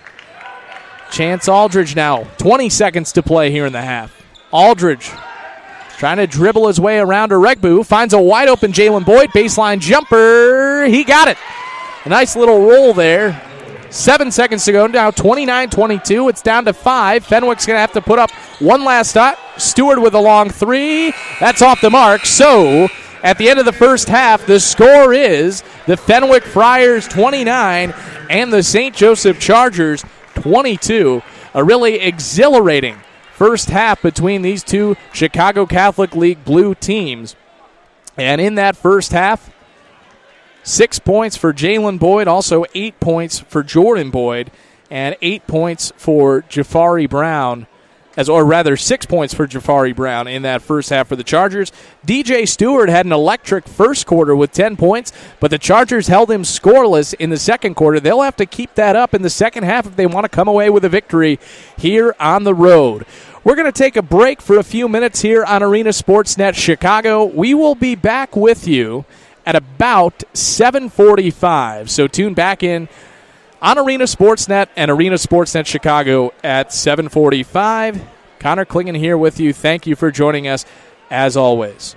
Chance Aldridge now. 20 seconds to play here in the half. Aldridge trying to dribble his way around to Regbu. Finds a wide open Jalen Boyd. Baseline jumper. He got it. A nice little roll there. 7 seconds to go. Now 29-22. It's down to 5. Fenwick's going to have to put up one last shot. Stewart with a long three. That's off the mark. So at the end of the first half, the score is the Fenwick Friars 29 and the St. Joseph Chargers 22. A really exhilarating first half between these two Chicago Catholic League blue teams. And in that first half, 6 points for Jalen Boyd, also 8 points for Jordan Boyd, and 8 points for Jafari Brown, or rather 6 points for Jafari Brown in that first half for the Chargers. DJ Stewart had an electric first quarter with 10 points, but the Chargers held him scoreless in the second quarter. They'll have to keep that up in the second half if they want to come away with a victory here on the road. We're going to take a break for a few minutes here on Arena Sportsnet Chicago. We will be back with you at about 7:45. So tune back in on Arena Sportsnet and Arena Sportsnet Chicago at 7:45. Connor Klingon here with you. Thank you for joining us as always.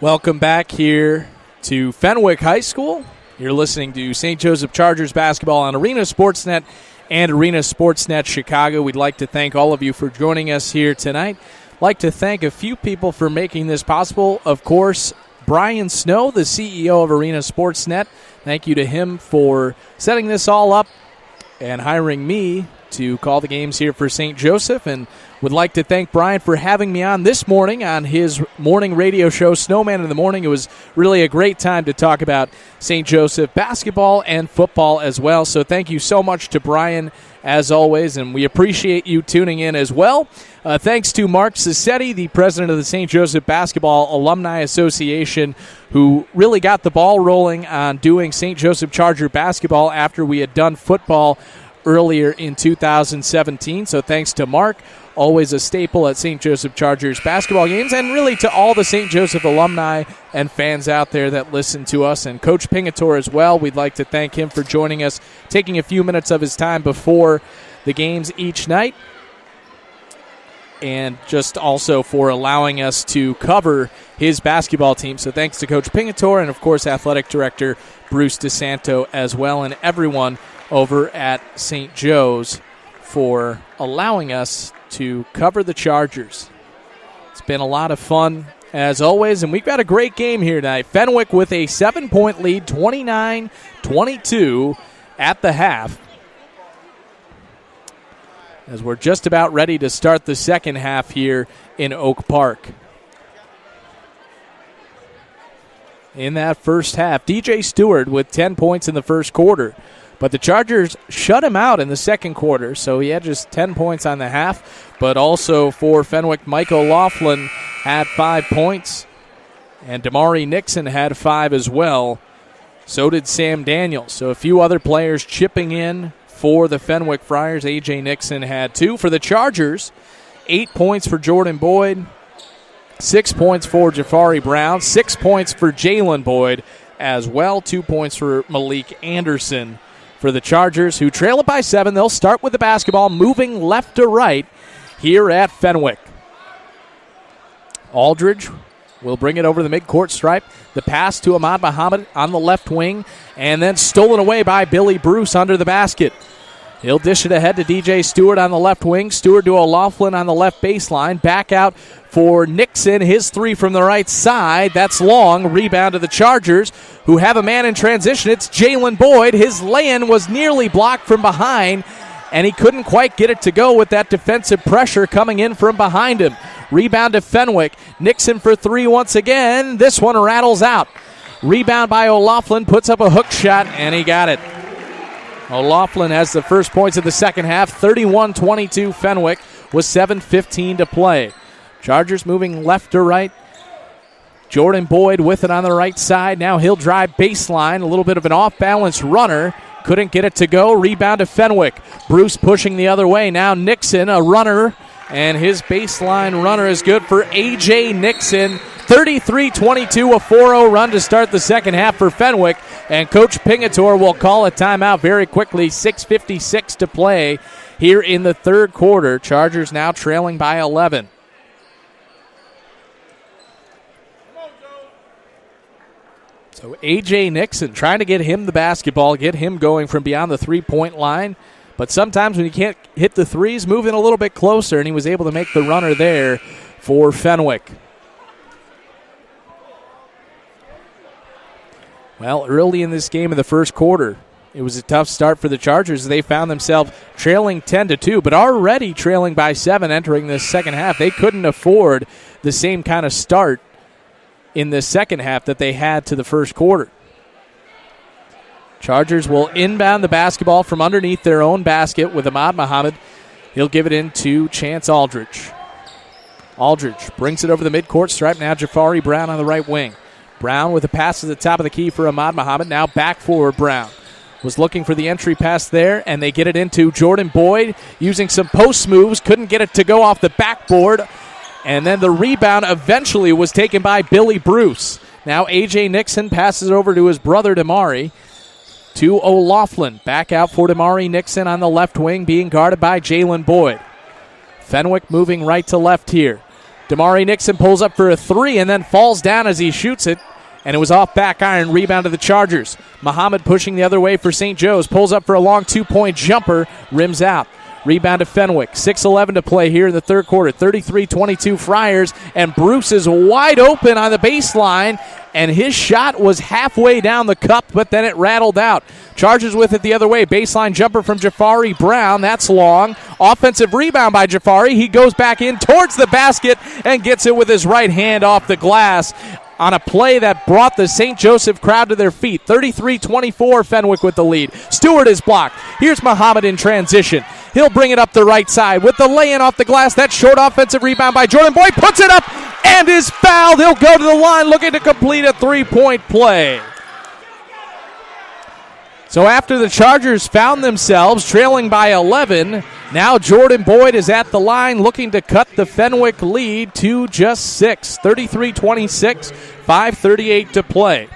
Welcome back here to Fenwick High School. You're listening to St. Joseph Chargers basketball on Arena Sportsnet and Arena Sportsnet Chicago. We'd like to thank all of you for joining us here tonight. Like to thank a few people for making this possible. Of course, Brian Snow, the CEO of Arena Sportsnet. Thank you to him for setting this all up and hiring me to call the games here for St. Joseph, and would like to thank Brian for having me on this morning on his morning radio show, Snowman in the Morning. It was really a great time to talk about St. Joseph basketball and football as well. So thank you so much to Brian, as always, and we appreciate you tuning in as well. Thanks to Mark Cisetti, the president of the St. Joseph Basketball Alumni Association, who really got the ball rolling on doing St. Joseph Charger basketball after we had done football earlier in 2017. So thanks to Mark, always a staple at St. Joseph Chargers basketball games, and really to all the St. Joseph alumni and fans out there that listen to us, and Coach Pingator as well. We'd like to thank him for joining us, taking a few minutes of his time before the games each night, and just also for allowing us to cover his basketball team. So thanks to Coach Pingator and, of course, Athletic Director Bruce DeSanto as well, and everyone over at St. Joe's for allowing us to cover the Chargers. It's been a lot of fun, as always, and we've got a great game here tonight. Fenwick with a 7-point lead, 29-22 at the half, as we're just about ready to start the second half here in Oak Park. In that first half, DJ Stewart with 10 points in the first quarter. But the Chargers shut him out in the second quarter, so he had just 10 points on the half. But also for Fenwick, Mike O'Loughlin had 5 points, and Damari Nixon had 5 as well. So did Sam Daniels. So a few other players chipping in for the Fenwick Friars. A.J. Nixon had 2. For the Chargers, 8 points for Jordan Boyd, 6 points for Jafari Brown, 6 points for Jalen Boyd as well, 2 points for Malik Anderson. For the Chargers, who trail it by 7, they'll start with the basketball, moving left to right here at Fenwick. Aldridge will bring it over the midcourt stripe. The pass to Ahmad Muhammad on the left wing, and then stolen away by Billy Bruce under the basket. He'll dish it ahead to DJ Stewart on the left wing. Stewart to O'Loughlin on the left baseline. Back out for Nixon. His 3 from the right side. That's long. Rebound to the Chargers, who have a man in transition. It's Jalen Boyd. His lay-in was nearly blocked from behind, and he couldn't quite get it to go with that defensive pressure coming in from behind him. Rebound to Fenwick. Nixon for 3 once again. This one rattles out. Rebound by O'Loughlin. Puts up a hook shot, and he got it. O'Loughlin has the first points of the second half, 31-22 Fenwick with 7:15 to play. Chargers moving left to right. Jordan Boyd with it on the right side. Now he'll drive baseline, a little bit of an off-balance runner. Couldn't get it to go. Rebound to Fenwick. Bruce pushing the other way. Now Nixon, a runner, and his baseline runner is good for A.J. Nixon. 33-22, a 4-0 run to start the second half for Fenwick. And Coach Pingator will call a timeout very quickly. 6:56 to play here in the third quarter. Chargers now trailing by 11. So A.J. Nixon trying to get him the basketball, get him going from beyond the three-point line. But sometimes when you can't hit the threes, moving a little bit closer, and he was able to make the runner there for Fenwick. Well, early in this game in the first quarter, it was a tough start for the Chargers. They found themselves trailing 10-2, but already trailing by 7 entering this second half. They couldn't afford the same kind of start in the second half that they had to the first quarter. Chargers will inbound the basketball from underneath their own basket with Ahmad Muhammad. He'll give it in to Chance Aldridge. Aldridge brings it over the midcourt stripe. Now Jafari Brown on the right wing. Brown with a pass to the top of the key for Ahmad Muhammad. Now back forward Brown. Was looking for the entry pass there, and they get it into Jordan Boyd using some post moves. Couldn't get it to go off the backboard. And then the rebound eventually was taken by Billy Bruce. Now A.J. Nixon passes it over to his brother Damari. To O'Loughlin. Back out for Damari Nixon on the left wing, being guarded by Jalen Boyd. Fenwick moving right to left here. Damari Nixon pulls up for a three and then falls down as he shoots it. And it was off back iron, rebound to the Chargers. Muhammad pushing the other way for St. Joe's. Pulls up for a long two-point jumper, rims out. Rebound to Fenwick. 6:11 to play here in the third quarter. 33-22 Friars, and Bruce is wide open on the baseline, and his shot was halfway down the cup, but then it rattled out. Chargers with it the other way. Baseline jumper from Jafari Brown. That's long. Offensive rebound by Jafari. He goes back in towards the basket and gets it with his right hand off the glass on a play that brought the St. Joseph crowd to their feet. 33-24, Fenwick with the lead. Stewart is blocked. Here's Muhammad in transition. He'll bring it up the right side with the lay-in off the glass. That short offensive rebound by Jordan Boyd. Puts it up and is fouled. He'll go to the line looking to complete a three-point play. So after the Chargers found themselves trailing by 11, now Jordan Boyd is at the line looking to cut the Fenwick lead to just 6. 33-26, 5:38 to play.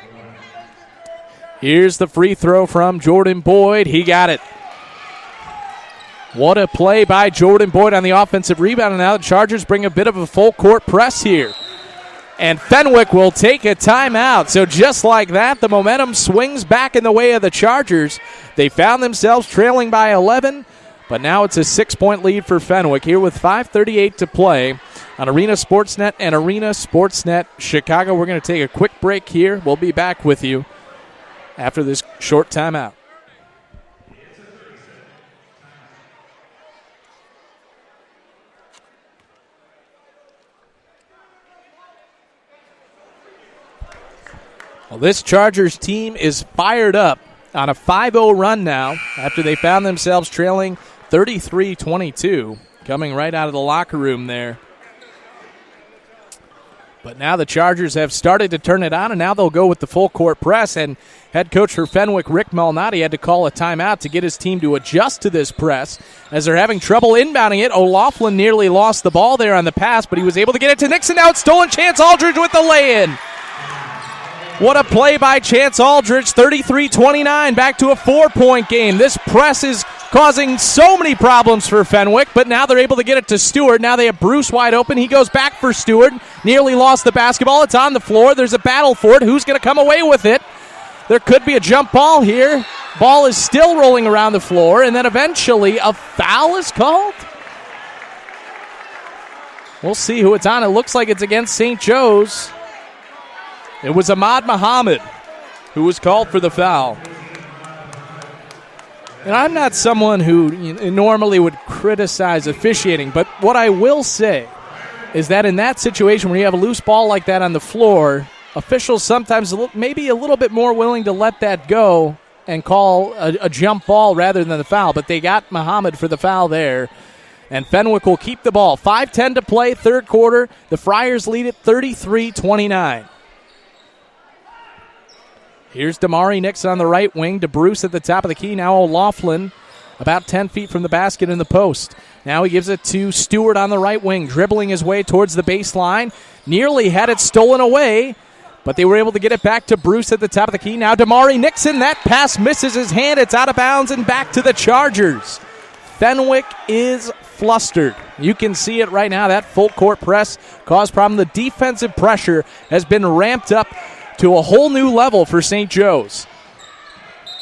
Here's the free throw from Jordan Boyd. He got it. What a play by Jordan Boyd on the offensive rebound. And now the Chargers bring a bit of a full court press here. And Fenwick will take a timeout. So just like that, the momentum swings back in the way of the Chargers. They found themselves trailing by 11, but now it's a 6-point lead for Fenwick here with 5:38 to play on Arena Sportsnet and Arena Sportsnet Chicago. We're going to take a quick break here. We'll be back with you after this short timeout. Well, this Chargers team is fired up on a 5-0 run now after they found themselves trailing 33-22, coming right out of the locker room there. But now the Chargers have started to turn it on, and now they'll go with the full court press. And head coach for Fenwick, Rick Malnati, had to call a timeout to get his team to adjust to this press as they're having trouble inbounding it. O'Loughlin nearly lost the ball there on the pass, but he was able to get it to Nixon. Now it's stolen. Chance Aldridge with the lay-in. What a play by Chance Aldridge, 33-29, back to a 4-point game. This press is causing so many problems for Fenwick, but now they're able to get it to Stewart. Now they have Bruce wide open. He goes back for Stewart, nearly lost the basketball. It's on the floor. There's a battle for it. Who's going to come away with it? There could be a jump ball here. Ball is still rolling around the floor, and then eventually a foul is called. We'll see who it's on. It looks like it's against St. Joe's. It was Ahmad Muhammad who was called for the foul. And I'm not someone who normally would criticize officiating, but what I will say is that in that situation where you have a loose ball like that on the floor, officials sometimes maybe a little bit more willing to let that go and call a jump ball rather than the foul. But they got Muhammad for the foul there. And Fenwick will keep the ball. 5:10 to play, third quarter. The Friars lead it 33-29. Here's Damari Nixon on the right wing to Bruce at the top of the key. Now O'Loughlin about 10 feet from the basket in the post. Now he gives it to Stewart on the right wing, dribbling his way towards the baseline. Nearly had it stolen away, but they were able to get it back to Bruce at the top of the key. Now Damari Nixon, that pass misses his hand. It's out of bounds and back to the Chargers. Fenwick is flustered. You can see it right now. That full court press caused problem. The defensive pressure has been ramped up to a whole new level for St. Joe's.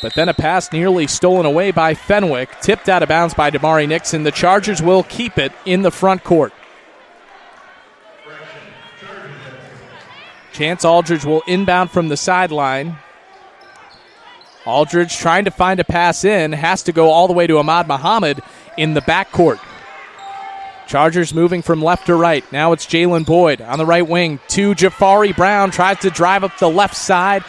But then a pass nearly stolen away by Fenwick, tipped out of bounds by Damari Nixon. The Chargers will keep it in the front court. Chance Aldridge will inbound from the sideline. Aldridge trying to find a pass in, has to go all the way to Ahmad Muhammad in the backcourt. Chargers moving from left to right. Now it's Jalen Boyd on the right wing to Jafari Brown. Tries to drive up the left side.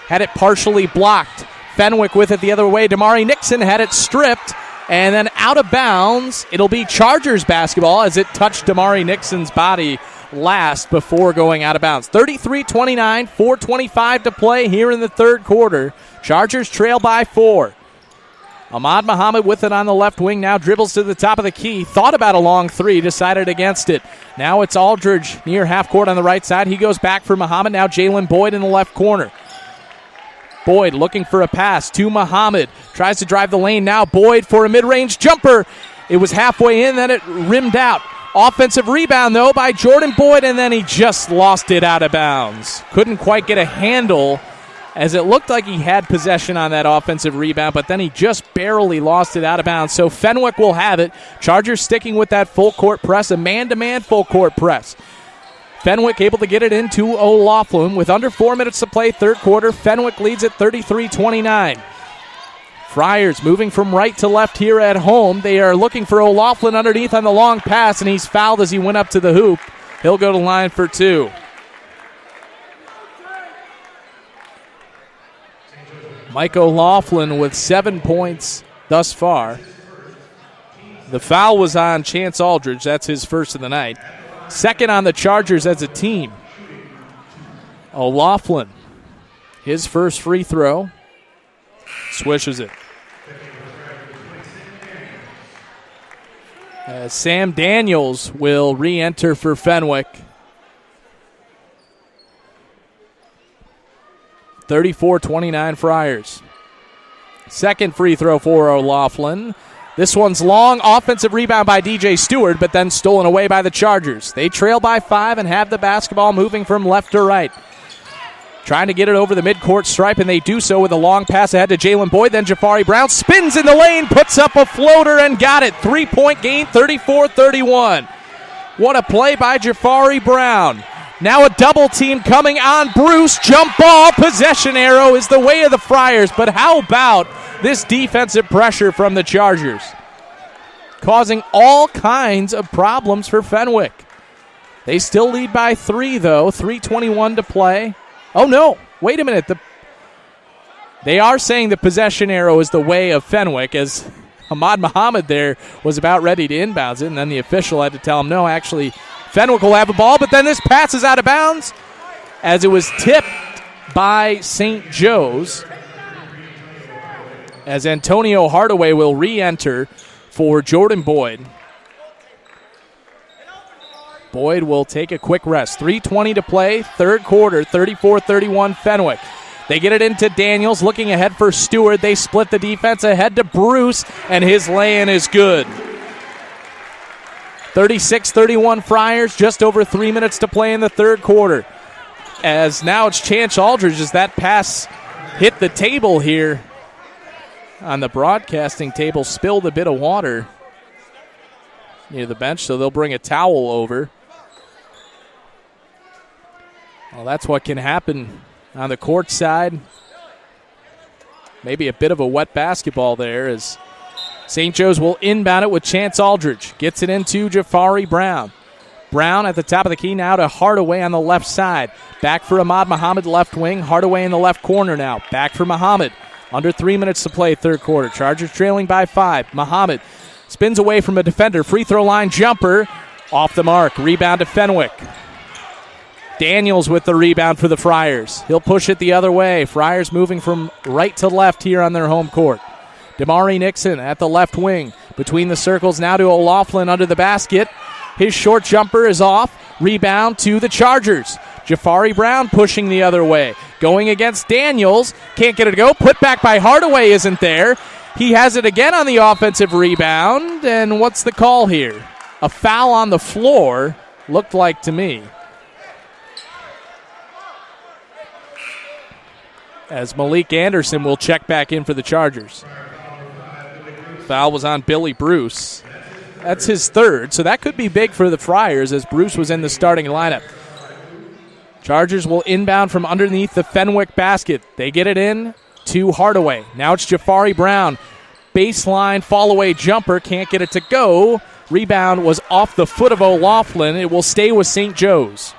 Had it partially blocked. Fenwick with it the other way. Damari Nixon had it stripped. And then out of bounds. It'll be Chargers basketball as it touched Damari Nixon's body last before going out of bounds. 33-29, 4:25 to play here in the third quarter. Chargers trail by 4. Ahmad Muhammad with it on the left wing, now dribbles to the top of the key. Thought about a long three, decided against it. Now it's Aldridge near half court on the right side. He goes back for Muhammad. Now Jalen Boyd in the left corner. Boyd looking for a pass to Muhammad. Tries to drive the lane. Now Boyd for a mid-range jumper. It was halfway in, then it rimmed out. Offensive rebound, though, by Jordan Boyd, and then he just lost it out of bounds. Couldn't quite get a handle, as it looked like he had possession on that offensive rebound, but then he just barely lost it out of bounds. So Fenwick will have it. Chargers sticking with that full court press, a man-to-man full court press. Fenwick able to get it into O'Loughlin with under 4 minutes to play, third quarter. Fenwick leads at 33-29. Friars moving from right to left here at home. They are looking for O'Loughlin underneath on the long pass, and he's fouled as he went up to the hoop. He'll go to line for two. Mike O'Loughlin with 7 points thus far. The foul was on Chance Aldridge. That's his first of the night. Second on the Chargers as a team. O'Loughlin, his first free throw. Swishes it. Sam Daniels will re-enter for Fenwick. 34-29 Friars. Second free throw for O'Loughlin. This one's long. Offensive rebound by DJ Stewart, but then stolen away by the Chargers. They trail by 5 and have the basketball moving from left to right. Trying to get it over the midcourt stripe, and they do so with a long pass ahead to Jalen Boyd. Then Jafari Brown spins in the lane, puts up a floater, and got it. 3-point gain, 34-31. What a play by Jafari Brown. Now a double team coming on Bruce. Jump ball, possession arrow is the way of the Friars. But how about this defensive pressure from the Chargers? Causing all kinds of problems for Fenwick. They still lead by 3, though. 3:21 to play. Oh, no. Wait a minute. They are saying the possession arrow is the way of Fenwick, as Ahmad Muhammad there was about ready to inbounds it, and then the official had to tell him, no, actually, Fenwick will have a ball, but then this pass is out of bounds as it was tipped by St. Joe's, as Antonio Hardaway will re-enter for Jordan Boyd. Boyd will take a quick rest. 3:20 to play, third quarter, 34-31 Fenwick. They get it into Daniels, looking ahead for Stewart. They split the defense ahead to Bruce, and his lay-in is good. 36-31 Friars, just over 3 minutes to play in the third quarter. As now it's Chance Aldridge as that pass hit the table here on the broadcasting table, spilled a bit of water near the bench, so they'll bring a towel over. Well, that's what can happen on the court side. Maybe a bit of a wet basketball there as St. Joe's will inbound it with Chance Aldridge. Gets it into Jafari Brown. Brown at the top of the key now to Hardaway on the left side. Back for Ahmad Muhammad, left wing. Hardaway in the left corner now. Back for Muhammad. Under 3 minutes to play, third quarter. Chargers trailing by 5. Muhammad spins away from a defender. Free throw line jumper. Off the mark. Rebound to Fenwick. Daniels with the rebound for the Friars. He'll push it the other way. Friars moving from right to left here on their home court. Damari Nixon at the left wing. Between the circles now to O'Loughlin under the basket. His short jumper is off. Rebound to the Chargers. Jafari Brown pushing the other way. Going against Daniels. Can't get it to go. Put back by Hardaway isn't there. He has it again on the offensive rebound. And what's the call here? A foul on the floor, looked like to me. As Malik Anderson will check back in for the Chargers. Foul was on Billy Bruce. That's his third, so that could be big for the Friars as Bruce was in the starting lineup. Chargers will inbound from underneath the Fenwick basket. They get it in to Hardaway. Now it's Jafari Brown. Baseline fall-away jumper. Can't get it to go. Rebound was off the foot of O'Loughlin. It will stay with St. Joe's.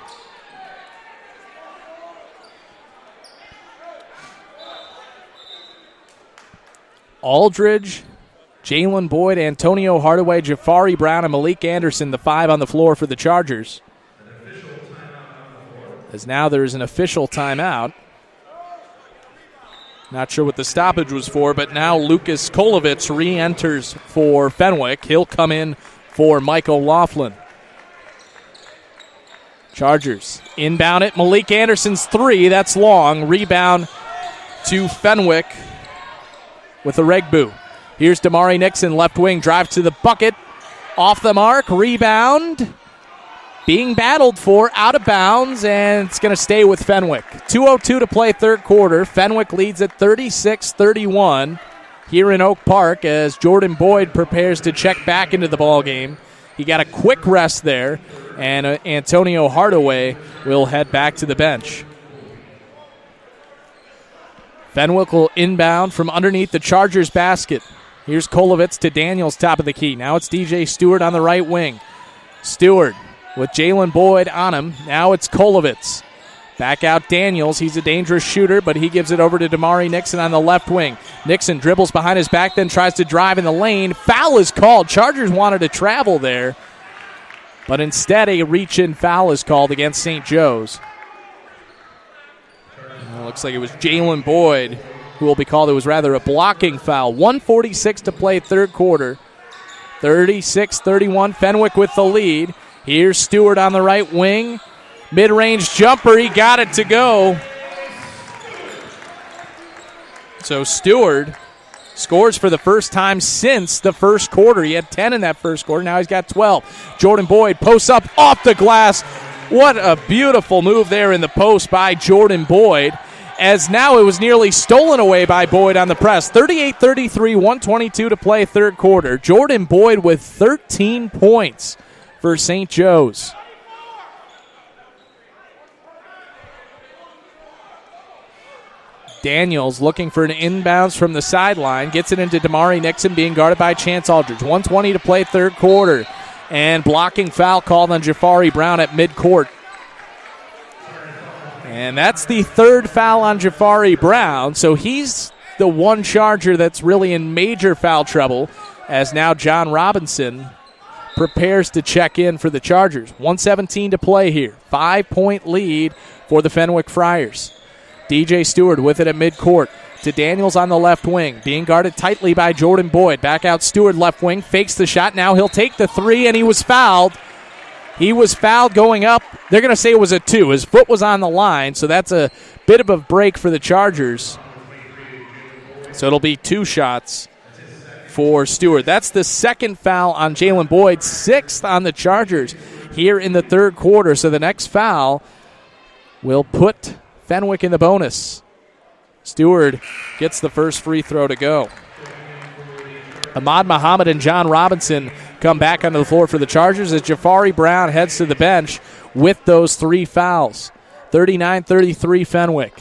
Aldridge, Jalen Boyd, Antonio Hardaway, Jafari Brown, and Malik Anderson, the 5 on the floor for the Chargers. As now there's an official timeout. Not sure what the stoppage was for, but now Lucas Kolovitz re-enters for Fenwick. He'll come in for Mike O'Loughlin. Chargers inbound it. Malik Anderson's 3. That's long. Rebound to Fenwick with a Regbu. Here's Damari Nixon, left wing, drive to the bucket. Off the mark, rebound. Being battled for, out of bounds, and it's going to stay with Fenwick. 2:02 to play third quarter. Fenwick leads at 36-31 here in Oak Park as Jordan Boyd prepares to check back into the ballgame. He got a quick rest there, and Antonio Hardaway will head back to the bench. Fenwick will inbound from underneath the Chargers basket. Here's Kolovitz to Daniels, top of the key. Now it's DJ Stewart on the right wing. Stewart with Jalen Boyd on him. Now it's Kolovitz. Back out Daniels. He's a dangerous shooter, but he gives it over to Damari Nixon on the left wing. Nixon dribbles behind his back, then tries to drive in the lane. Foul is called. Chargers wanted to travel there, but instead a reach-in foul is called against St. Joe's. Looks like it was Jalen Boyd who will be called. It was rather a blocking foul. 1:46 to play third quarter. 36-31, Fenwick with the lead. Here's Stewart on the right wing. Mid-range jumper, he got it to go. So Stewart scores for the first time since the first quarter. He had 10 in that first quarter. Now he's got 12. Jordan Boyd posts up off the glass. What a beautiful move there in the post by Jordan Boyd, as now it was nearly stolen away by Boyd on the press. 38-33, 1:22 to play third quarter. Jordan Boyd with 13 points for St. Joe's. Daniels looking for an inbounds from the sideline. Gets it into Damari Nixon, being guarded by Chance Aldridge. 1:20 to play third quarter. And blocking foul called on Jafari Brown at midcourt. And that's the third foul on Jafari Brown. So he's the one Charger that's really in major foul trouble, as now John Robinson prepares to check in for the Chargers. 1:17 to play here. 5-point lead for the Fenwick Friars. DJ Stewart with it at midcourt to Daniels on the left wing, being guarded tightly by Jordan Boyd. Back out Stewart left wing, fakes the shot. Now he'll take the three, and he was fouled. He was fouled going up. They're going to say it was a 2. His foot was on the line, so that's a bit of a break for the Chargers. So it'll be 2 shots for Stewart. That's the second foul on Jalen Boyd, 6th on the Chargers here in the third quarter. So the next foul will put Fenwick in the bonus. Stewart gets the first free throw to go. Ahmad Muhammad and John Robinson come back onto the floor for the Chargers as Jafari Brown heads to the bench with those 3 fouls. 39-33 Fenwick.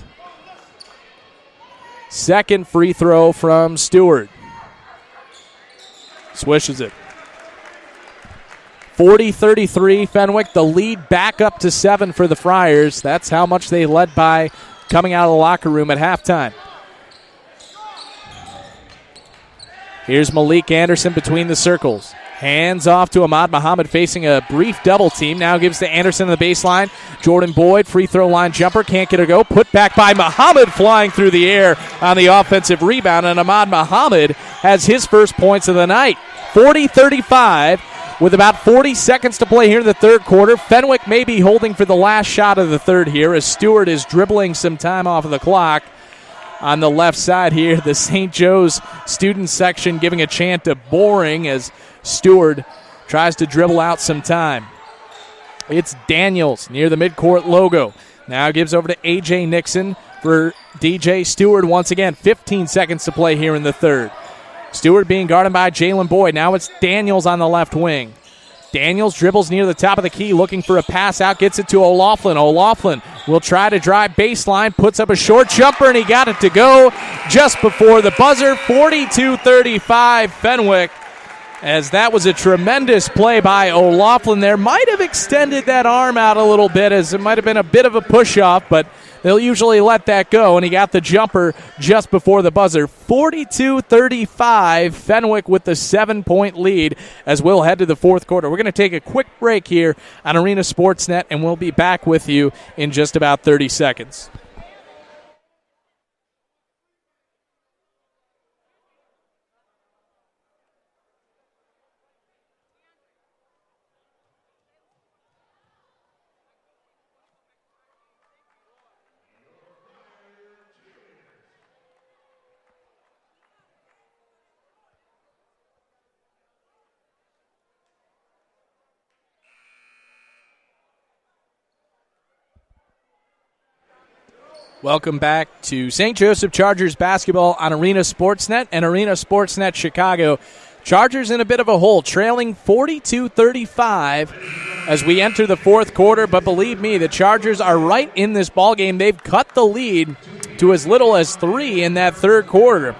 Second free throw from Stewart. Swishes it. 40-33 Fenwick. The lead back up to 7 for the Friars. That's how much they led by coming out of the locker room at halftime. Here's Malik Anderson between the circles. Hands off to Ahmad Muhammad facing a brief double team. Now gives to Anderson on the baseline. Jordan Boyd, free throw line jumper. Can't get a go. Put back by Muhammad, flying through the air on the offensive rebound. And Ahmad Muhammad has his first points of the night. 40-35 with about 40 seconds to play here in the third quarter. Fenwick may be holding for the last shot of the third here as Stewart is dribbling some time off of the clock. On the left side here, the St. Joe's student section giving a chant of boring as Stewart tries to dribble out some time. It's Daniels near the midcourt logo. Now gives over to A.J. Nixon for DJ Stewart once again. 15 seconds to play here in the third. Stewart being guarded by Jalen Boyd. Now it's Daniels on the left wing. Daniels dribbles near the top of the key, looking for a pass out, gets it to O'Loughlin. O'Loughlin will try to drive baseline, puts up a short jumper, and he got it to go just before the buzzer. 42-35 Fenwick, as that was a tremendous play by O'Loughlin there. Might have extended that arm out a little bit, as it might have been a bit of a push-off, but they'll usually let that go, and he got the jumper just before the buzzer. 42-35, Fenwick with the 7-point lead as we'll head to the fourth quarter. We're going to take a quick break here on Arena Sportsnet, and we'll be back with you in just about 30 seconds. Welcome back to St. Joseph Chargers basketball on Arena Sportsnet and Arena Sportsnet Chicago. Chargers in a bit of a hole, trailing 42-35 as we enter the fourth quarter. But believe me, the Chargers are right in this ballgame. They've cut the lead to as little as 3 in that third quarter.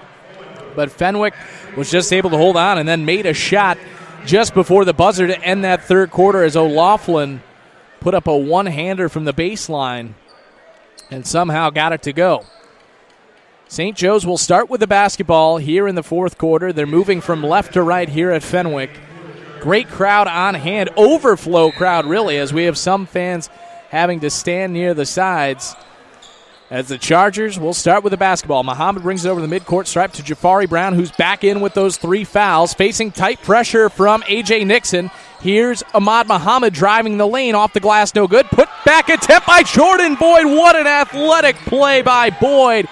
But Fenwick was just able to hold on and then made a shot just before the buzzer to end that third quarter as O'Loughlin put up a one-hander from the baseline and somehow got it to go. St. Joe's will start with the basketball here in the fourth quarter. They're moving from left to right here at Fenwick. Great crowd on hand, overflow crowd really, as we have some fans having to stand near the sides. As the Chargers will start with the basketball. Muhammad brings it over the midcourt stripe to Jafari Brown, who's back in with those 3 fouls, facing tight pressure from A.J. Nixon. Here's Ahmad Muhammad driving the lane, off the glass, no good. Put back attempt by Jordan Boyd. What an athletic play by Boyd.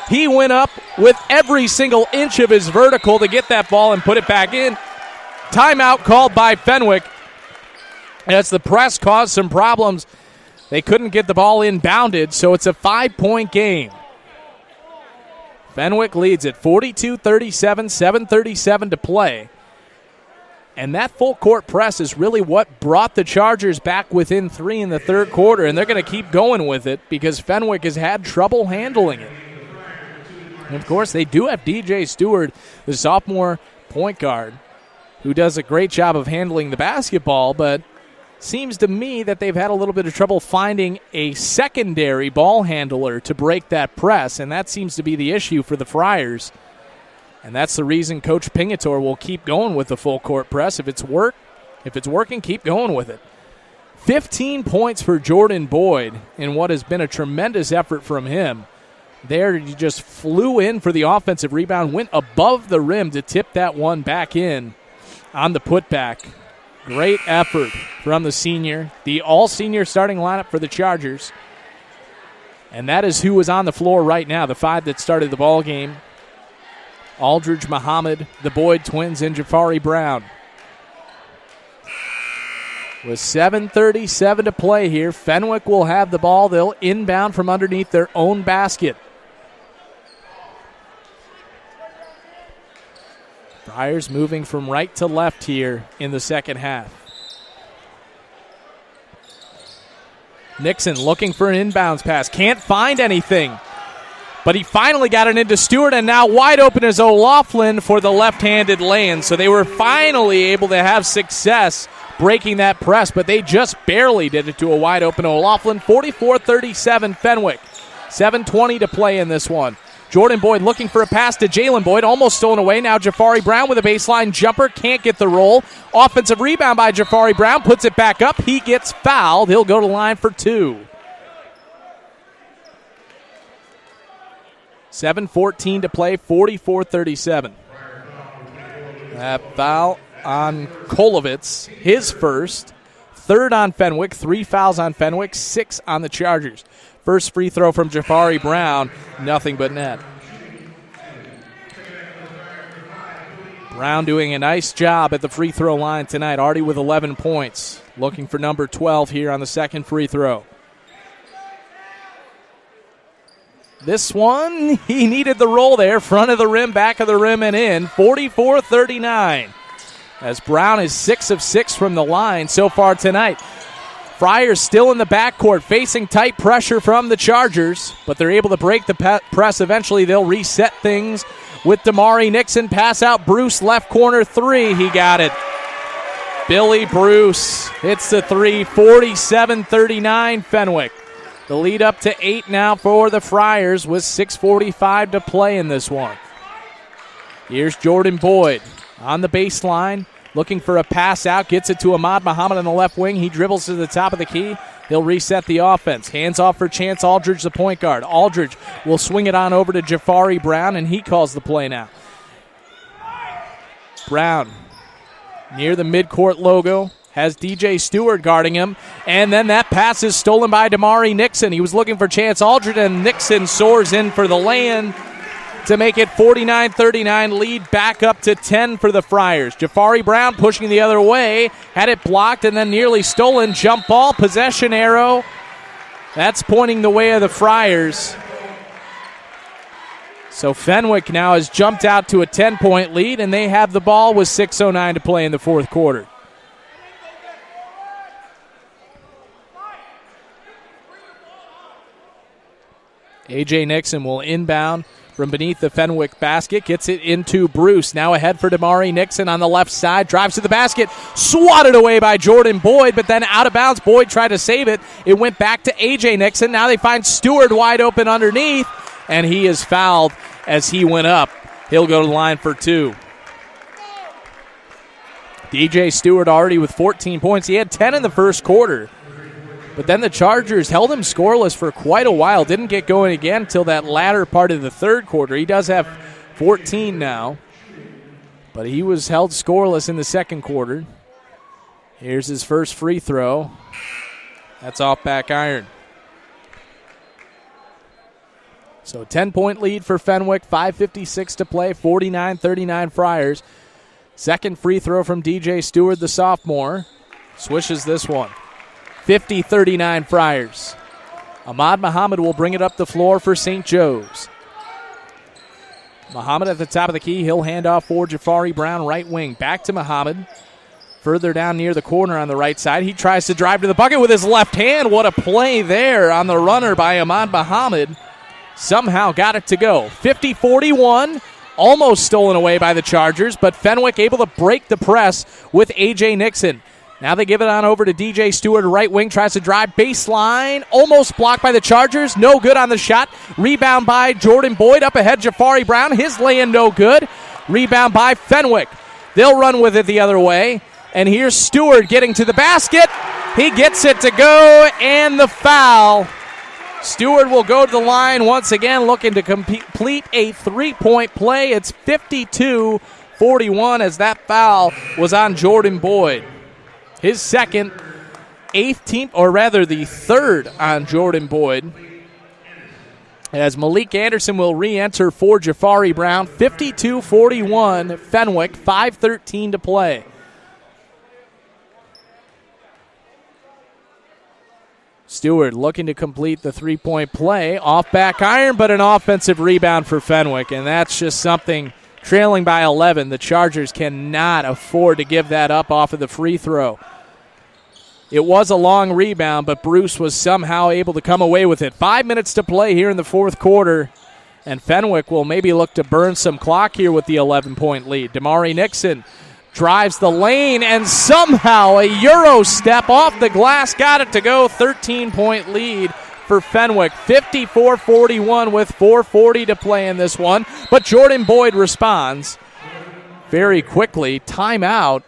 He went up with every single inch of his vertical to get that ball and put it back in. Timeout called by Fenwick. As the press caused some problems, they couldn't get the ball inbounded, so it's a 5-point game. Fenwick leads at 42-37, 7:37 to play. And that full court press is really what brought the Chargers back within 3 in the third quarter, and they're going to keep going with it because Fenwick has had trouble handling it. And of course, they do have DJ Stewart, the sophomore point guard, who does a great job of handling the basketball, but seems to me that they've had a little bit of trouble finding a secondary ball handler to break that press, and that seems to be the issue for the Friars. And that's the reason Coach Pingator will keep going with the full court press. If it's working, keep going with it. 15 points for Jordan Boyd in what has been a tremendous effort from him. There, he just flew in for the offensive rebound, went above the rim to tip that one back in on the putback. Great effort from the senior, the all-senior starting lineup for the Chargers. And that is who is on the floor right now, the 5 that started the ball game. Aldridge, Muhammad, the Boyd twins, and Jafari Brown. With 7:37 to play here, Fenwick will have the ball. They'll inbound from underneath their own basket. Friars moving from right to left here in the second half. Nixon looking for an inbounds pass. Can't find anything. But he finally got it into Stewart, and now wide open is O'Loughlin for the left-handed lane. So they were finally able to have success breaking that press, but they just barely did it to a wide open O'Loughlin. 44-37 Fenwick. 7:20 to play in this one. Jordan Boyd looking for a pass to Jalen Boyd, almost stolen away. Now Jafari Brown with a baseline jumper, can't get the roll. Offensive rebound by Jafari Brown, puts it back up. He gets fouled. He'll go to the line for 2. 7:14 to play, 44-37. That foul on Kolovitz, his first. 3rd on Fenwick, 3 fouls on Fenwick, 6 on the Chargers. First free throw from Jafari Brown, nothing but net. Brown doing a nice job at the free throw line tonight, already with 11 points. Looking for number 12 here on the second free throw. This one, he needed the roll there. Front of the rim, back of the rim, and in. 44-39. As Brown is 6 of 6 from the line so far tonight. Friars still in the backcourt, facing tight pressure from the Chargers, but they're able to break the press. Eventually, they'll reset things with Damari Nixon. Pass out Bruce, left corner 3. He got it. Billy Bruce hits the 3. 47-39 Fenwick. The lead up to 8 now for the Friars with 6:45 to play in this one. Here's Jordan Boyd on the baseline, looking for a pass out, gets it to Ahmad Muhammad on the left wing. He dribbles to the top of the key. He'll reset the offense. Hands off for Chance Aldridge, the point guard. Aldridge will swing it on over to Jafari Brown, and he calls the play now. Brown near the midcourt logo. Has DJ Stewart guarding him. And then that pass is stolen by Damari Nixon. He was looking for Chance Aldridge, and Nixon soars in for the lay-in to make it 49-39, lead back up to 10 for the Friars. Jafari Brown pushing the other way. Had it blocked and then nearly stolen. Jump ball, possession arrow. That's pointing the way of the Friars. So Fenwick now has jumped out to a 10-point lead, and they have the ball with 6:09 to play in the fourth quarter. A.J. Nixon will inbound from beneath the Fenwick basket, gets it into Bruce. Now ahead for Damari Nixon on the left side, drives to the basket, swatted away by Jordan Boyd, but then out of bounds. Boyd tried to save it. It went back to A.J. Nixon. Now they find Stewart wide open underneath, and he is fouled as he went up. He'll go to the line for 2. DJ Stewart already with 14 points. He had 10 in the first quarter. But then the Chargers held him scoreless for quite a while. Didn't get going again until that latter part of the third quarter. He does have 14 now. But he was held scoreless in the second quarter. Here's his first free throw. That's off back iron. So 10-point lead for Fenwick. 5:56 to play. 49-39 Friars. Second free throw from DJ Stewart, the sophomore. Swishes this one. 50-39 Friars. Ahmad Muhammad will bring it up the floor for St. Joe's. Muhammad at the top of the key. He'll hand off for Jafari Brown, right wing. Back to Muhammad. Further down near the corner on the right side. He tries to drive to the bucket with his left hand. What a play there on the runner by Ahmad Muhammad. Somehow got it to go. 50-41. Almost stolen away by the Chargers, but Fenwick able to break the press with A.J. Nixon. Now they give it on over to DJ Stewart, right wing, tries to drive baseline, almost blocked by the Chargers, no good on the shot. Rebound by Jordan Boyd, up ahead Jafari Brown, his lay-in no good. Rebound by Fenwick. They'll run with it the other way, and here's Stewart getting to the basket. He gets it to go, and the foul. Stewart will go to the line once again, looking to complete a three-point play. It's 52-41 as that foul was on Jordan Boyd. His second, the third on Jordan Boyd. As Malik Anderson will re-enter for Jafari Brown. 52-41 Fenwick, 5:13 to play. Stewart looking to complete the three-point play. Off back iron, but an offensive rebound for Fenwick, and that's just something. Trailing by 11, the Chargers cannot afford to give that up off of the free throw. It was a long rebound, but Bruce was somehow able to come away with it. 5 minutes to play here in the fourth quarter, and Fenwick will maybe look to burn some clock here with the 11-point lead. Damari Nixon drives the lane, and somehow a Euro step off the glass got it to go. 13-point lead for Fenwick, 54-41 with 4:40 to play in this one. But Jordan Boyd responds very quickly. Timeout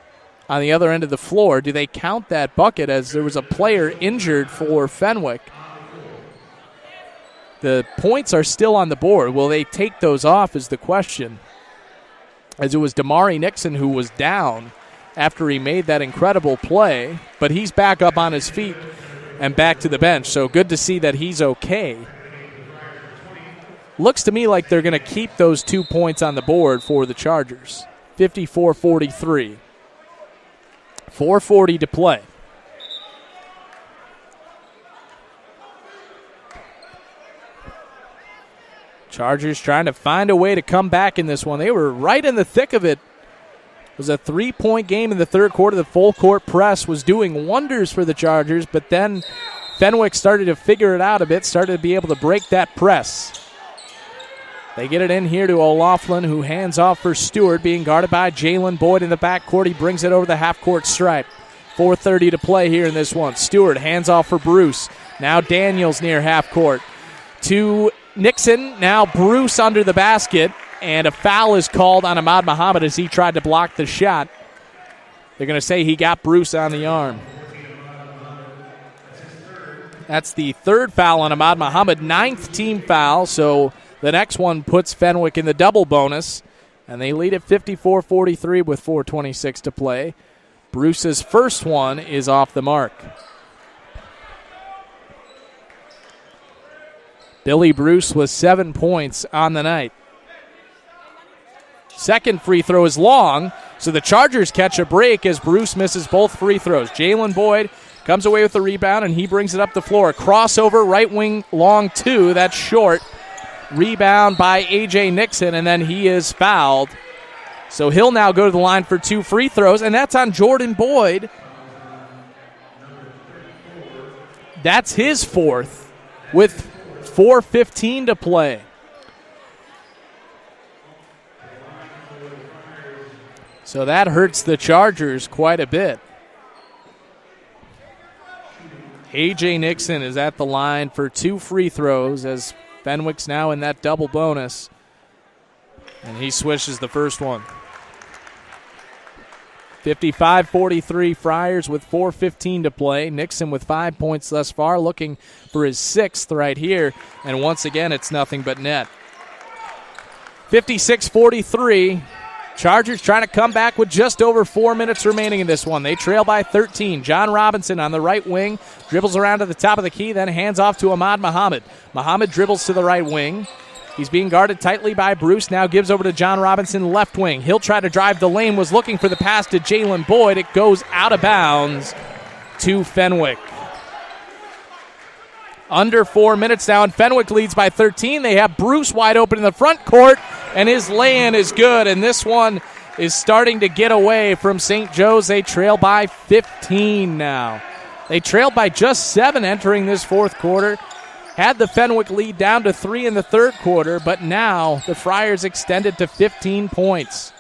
on the other end of the floor. Do they count that bucket as there was a player injured for Fenwick? The points are still on the board. Will they take those off is the question, as it was Damari Nixon who was down after he made that incredible play, but he's back up on his feet and back to the bench, so good to see that he's okay. Looks to me like they're going to keep those 2 points on the board for the Chargers. 54-43. 4:40 to play. Chargers trying to find a way to come back in this one. They were right in the thick of it. It was a 3-point game in the third quarter. The full court press was doing wonders for the Chargers, but then Fenwick started to figure it out a bit, started to be able to break that press. They get it in here to O'Loughlin, who hands off for Stewart, being guarded by Jalen Boyd in the backcourt. He brings it over the half-court stripe. 4:30 to play here in this one. Stewart hands off for Bruce. Now Daniels near half-court. To Nixon, now Bruce under the basket, and a foul is called on Ahmad Muhammad as he tried to block the shot. They're going to say he got Bruce on the arm. That's the third foul on Ahmad Muhammad, 9th team foul, so the next one puts Fenwick in the double bonus, and they lead at 54-43 with 4:26 to play. Bruce's first one is off the mark. Billy Bruce with 7 points on the night. Second free throw is long, so the Chargers catch a break as Bruce misses both free throws. Jalen Boyd comes away with the rebound, and he brings it up the floor. Crossover, right wing, long 2. That's short. Rebound by A.J. Nixon, and then he is fouled. So he'll now go to the line for 2 free throws, and that's on Jordan Boyd. That's his 4th with 4:15 to play. So that hurts the Chargers quite a bit. A.J. Nixon is at the line for 2 free throws as Fenwick's now in that double bonus. And he swishes the first one. 55-43 Friars with 4:15 to play. Nixon with 5 points thus far, looking for his 6th right here. And once again, it's nothing but net. 56-43. Chargers trying to come back with just over 4 minutes remaining in this one. They trail by 13. John Robinson on the right wing dribbles around to the top of the key, then hands off to Ahmad Muhammad. Muhammad dribbles to the right wing. He's being guarded tightly by Bruce. Now gives over to John Robinson, left wing. He'll try to drive the lane. Was looking for the pass to Jalen Boyd. It goes out of bounds to Fenwick. Under 4 minutes now, and Fenwick leads by 13. They have Bruce wide open in the front court, and his lay-in is good. And this one is starting to get away from St. Joe's. They trail by 15 now. They trailed by just 7 entering this fourth quarter. Had the Fenwick lead down to 3 in the third quarter, but now the Friars extended to 15 points.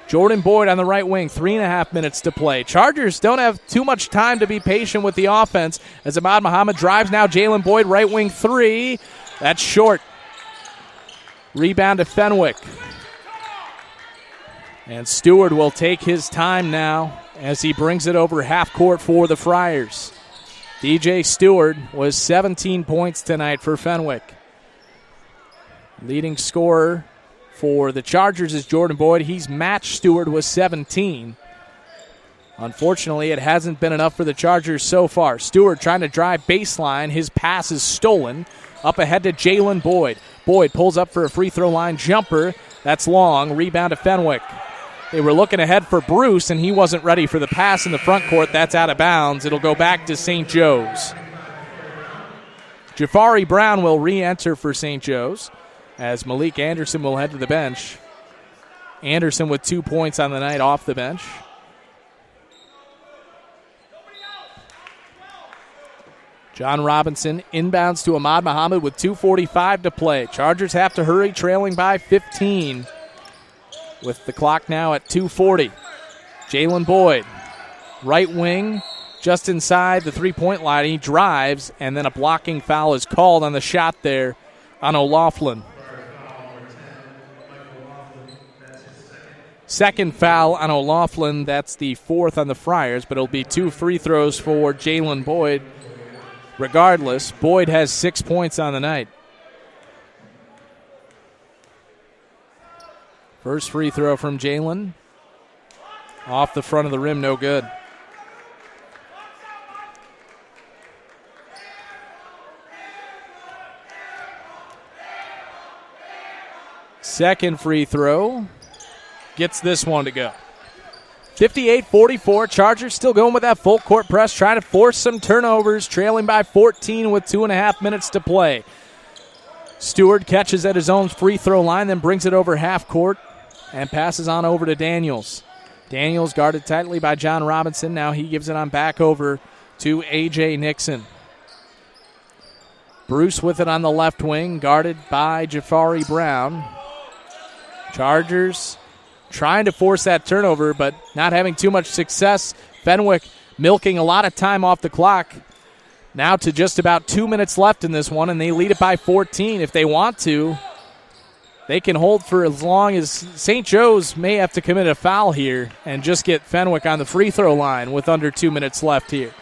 Jordan Boyd on the right wing, 3.5 minutes to play. Chargers don't have too much time to be patient with the offense as Ahmad Muhammad drives now. Jalen Boyd, right wing 3. That's short. Rebound to Fenwick. And Stewart will take his time now as he brings it over half court for the Friars. DJ Stewart was 17 points tonight for Fenwick. Leading scorer for the Chargers is Jordan Boyd. He's matched Stewart with 17. Unfortunately, it hasn't been enough for the Chargers so far. Stewart trying to drive baseline. His pass is stolen. Up ahead to Jalen Boyd. Boyd pulls up for a free throw line jumper. That's long. Rebound to Fenwick. They were looking ahead for Bruce, and he wasn't ready for the pass in the front court. That's out of bounds. It'll go back to St. Joe's. Jafari Brown will re-enter for St. Joe's as Malik Anderson will head to the bench. Anderson with 2 points on the night off the bench. John Robinson inbounds to Ahmad Muhammad with 2:45 to play. Chargers have to hurry, trailing by 15 with the clock now at 2:40. Jalen Boyd, right wing, just inside the three-point line. He drives, and then a blocking foul is called on the shot there on O'Loughlin. Second foul on O'Loughlin. That's the 4th on the Friars, but it'll be 2 free throws for Jalen Boyd. Regardless, Boyd has 6 points on the night. First free throw from Jalen. Off the front of the rim, no good. Second free throw. Gets this one to go. 58-44. Chargers still going with that full court press, trying to force some turnovers, trailing by 14 with 2.5 minutes to play. Stewart catches at his own free throw line, then brings it over half court and passes on over to Daniels. Daniels guarded tightly by John Robinson. Now he gives it on back over to A.J. Nixon. Bruce with it on the left wing, guarded by Jafari Brown. Chargers trying to force that turnover, but not having too much success. Fenwick milking a lot of time off the clock. Now to just about 2 minutes left in this one, and they lead it by 14. If they want to, they can hold for as long as St. Joe's may have to commit a foul here and just get Fenwick on the free throw line with under 2 minutes left here.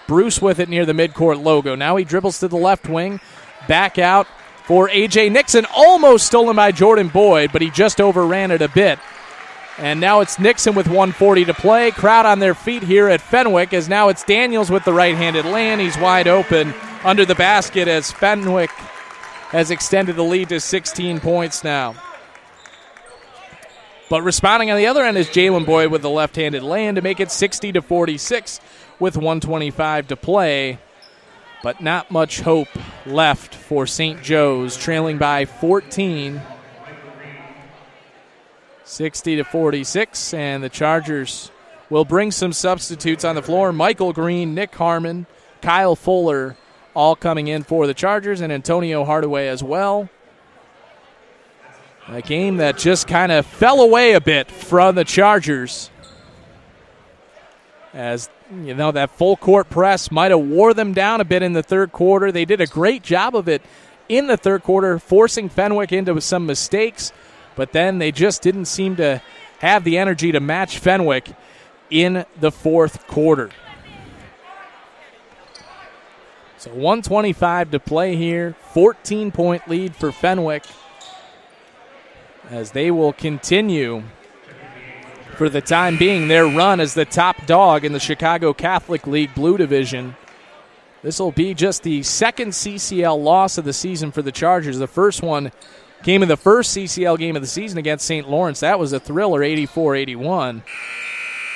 Bruce with it near the midcourt logo. Now he dribbles to the left wing, back out for A.J. Nixon. Almost stolen by Jordan Boyd, but he just overran it a bit. And now it's Nixon with 1:40 to play. Crowd on their feet here at Fenwick as now it's Daniels with the right-handed lay-in. He's wide open under the basket as Fenwick has extended the lead to 16 points now. But responding on the other end is Jalen Boyd with the left-handed lay-in to make it 60-46. with 1:25 to play. But not much hope left for St. Joe's, trailing by 14, 60-46, and the Chargers will bring some substitutes on the floor. Michael Green, Nick Harmon, Kyle Fuller, all coming in for the Chargers, and Antonio Hardaway as well. A game that just kind of fell away a bit from the Chargers, as that full court press might have wore them down a bit in the third quarter. They did a great job of it in the third quarter, forcing Fenwick into some mistakes, but then they just didn't seem to have the energy to match Fenwick in the fourth quarter. So 1:25 to play here, 14-point lead for Fenwick, as they will continue for the time being their run as the top dog in the Chicago Catholic League Blue Division. This will be just the second CCL loss of the season for the Chargers. The first one came in the first CCL game of the season against St. Lawrence. That was a thriller, 84-81.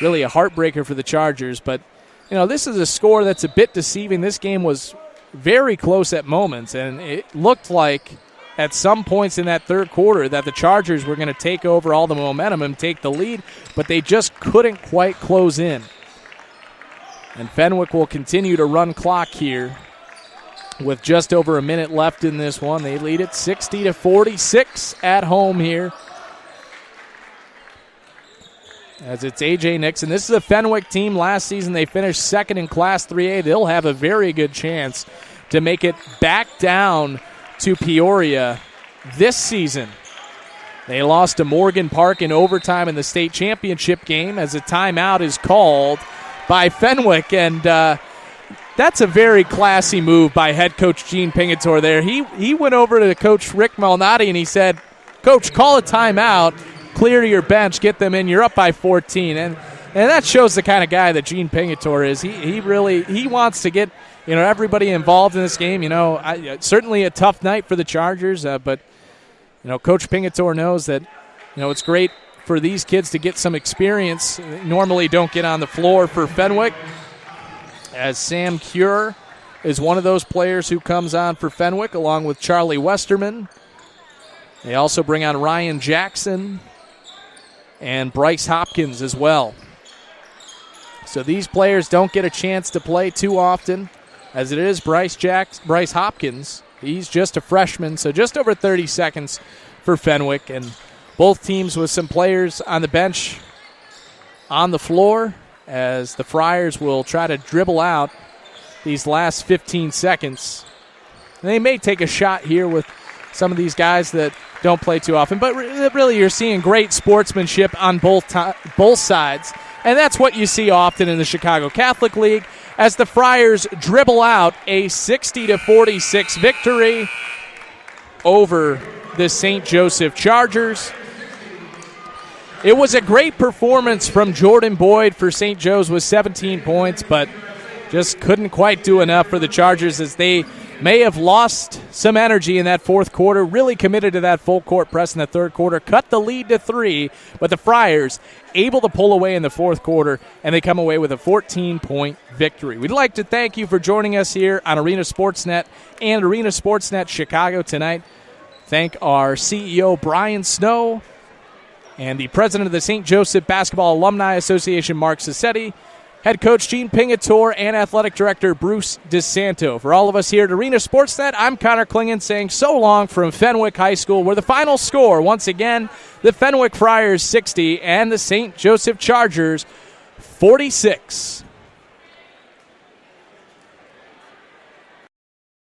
Really a heartbreaker for the Chargers. But, this is a score that's a bit deceiving. This game was very close at moments, and it looked like at some points in that third quarter that the Chargers were going to take over all the momentum and take the lead, but they just couldn't quite close in. And Fenwick will continue to run clock here with just over a minute left in this one. They lead it 60-46 at home here, as it's A.J. Nixon. This is a Fenwick team. Last season they finished second in Class 3A. They'll have a very good chance to make it back down to Peoria this season. They lost to Morgan Park in overtime in the state championship game, as a timeout is called by Fenwick, and that's a very classy move by head coach Gene Pingator there. He went over to Coach Rick Malnati and he said, "Coach, call a timeout, clear your bench, get them in. You're up by 14." And that shows the kind of guy that Gene Pingator is. He wants to get everybody involved in this game. Certainly a tough night for the Chargers, but Coach Pingator knows that it's great for these kids to get some experience. They normally don't get on the floor for Fenwick, as Sam Cure is one of those players who comes on for Fenwick along with Charlie Westerman. They also bring on Ryan Jackson and Bryce Hopkins as well. So these players don't get a chance to play too often, as it is Bryce Hopkins. He's just a freshman, so just over 30 seconds for Fenwick. And both teams with some players on the bench on the floor, as the Friars will try to dribble out these last 15 seconds. And they may take a shot here with some of these guys that don't play too often, but really you're seeing great sportsmanship on both sides. And that's what you see often in the Chicago Catholic League, as the Friars dribble out a 60-46 victory over the St. Joseph Chargers. It was a great performance from Jordan Boyd for St. Joe's with 17 points, but just couldn't quite do enough for the Chargers, as they may have lost some energy in that fourth quarter, really committed to that full court press in the third quarter, cut the lead to 3, but the Friars able to pull away in the fourth quarter, and they come away with a 14-point victory. We'd like to thank you for joining us here on Arena Sportsnet and Arena Sportsnet Chicago tonight. Thank our CEO, Brian Snow, and the president of the St. Joseph Basketball Alumni Association, Mark Cisetti, head coach Gene Pingator, and athletic director Bruce DeSanto. For all of us here at Arena Sportsnet, I'm Connor Klingon saying so long from Fenwick High School, where the final score, once again, the Fenwick Friars 60 and the St. Joseph Chargers 46.